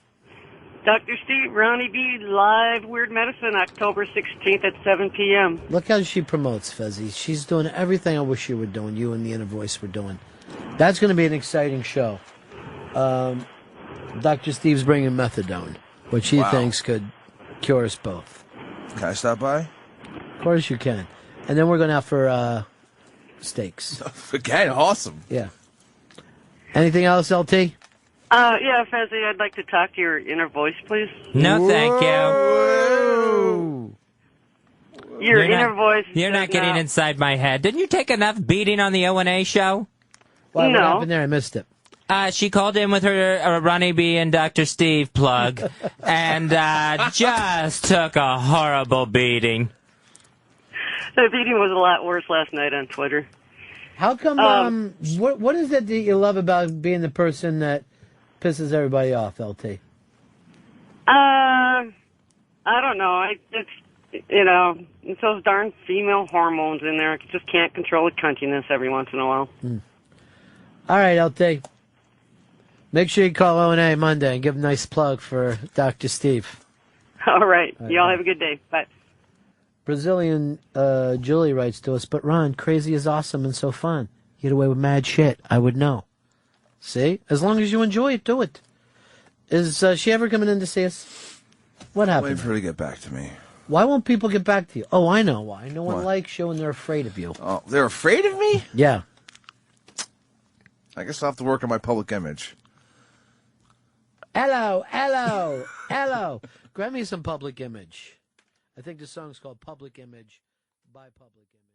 Dr. Steve, Ronnie B, live Weird Medicine, October 16th at 7 p.m. Look how she promotes Fezzy. She's doing everything I wish you were doing. You and the Inner Voice were doing. That's going to be an exciting show. Dr. Steve's bringing methadone, which he thinks could cure us both. Can I stop by? Of course you can. And then we're going out for steaks. Again, awesome. Yeah. Anything else, LT? Yeah, Fezzy, I'd like to talk to your inner voice, please. No, thank you. Your inner voice. You're not getting inside my head. Didn't you take enough beating on the O&A show? What happened there? I missed it. She called in with her Ronnie B and Dr. Steve plug and just took a horrible beating. The beating was a lot worse last night on Twitter. How come, what is it that you love about being the person that pisses everybody off, LT? I don't know. It's those darn female hormones in there. I just can't control the cuntiness every once in a while. All right, LT. Make sure you call O&A Monday and give a nice plug for Dr. Steve. All right. Y'all have a good day. Bye. Brazilian Julie writes to us, but Ron, crazy is awesome and so fun. You get away with mad shit. I would know. See? As long as you enjoy it, do it. Is she ever coming in to see us? What happened? Wait for her to get back to me. Why won't people get back to you? Oh, I know why. No one likes you and they're afraid of you. Oh, they're afraid of me? Yeah. I guess I'll have to work on my public image. Hello, hello, hello. Grab me some Public Image. I think the song's called Public Image by Public Image.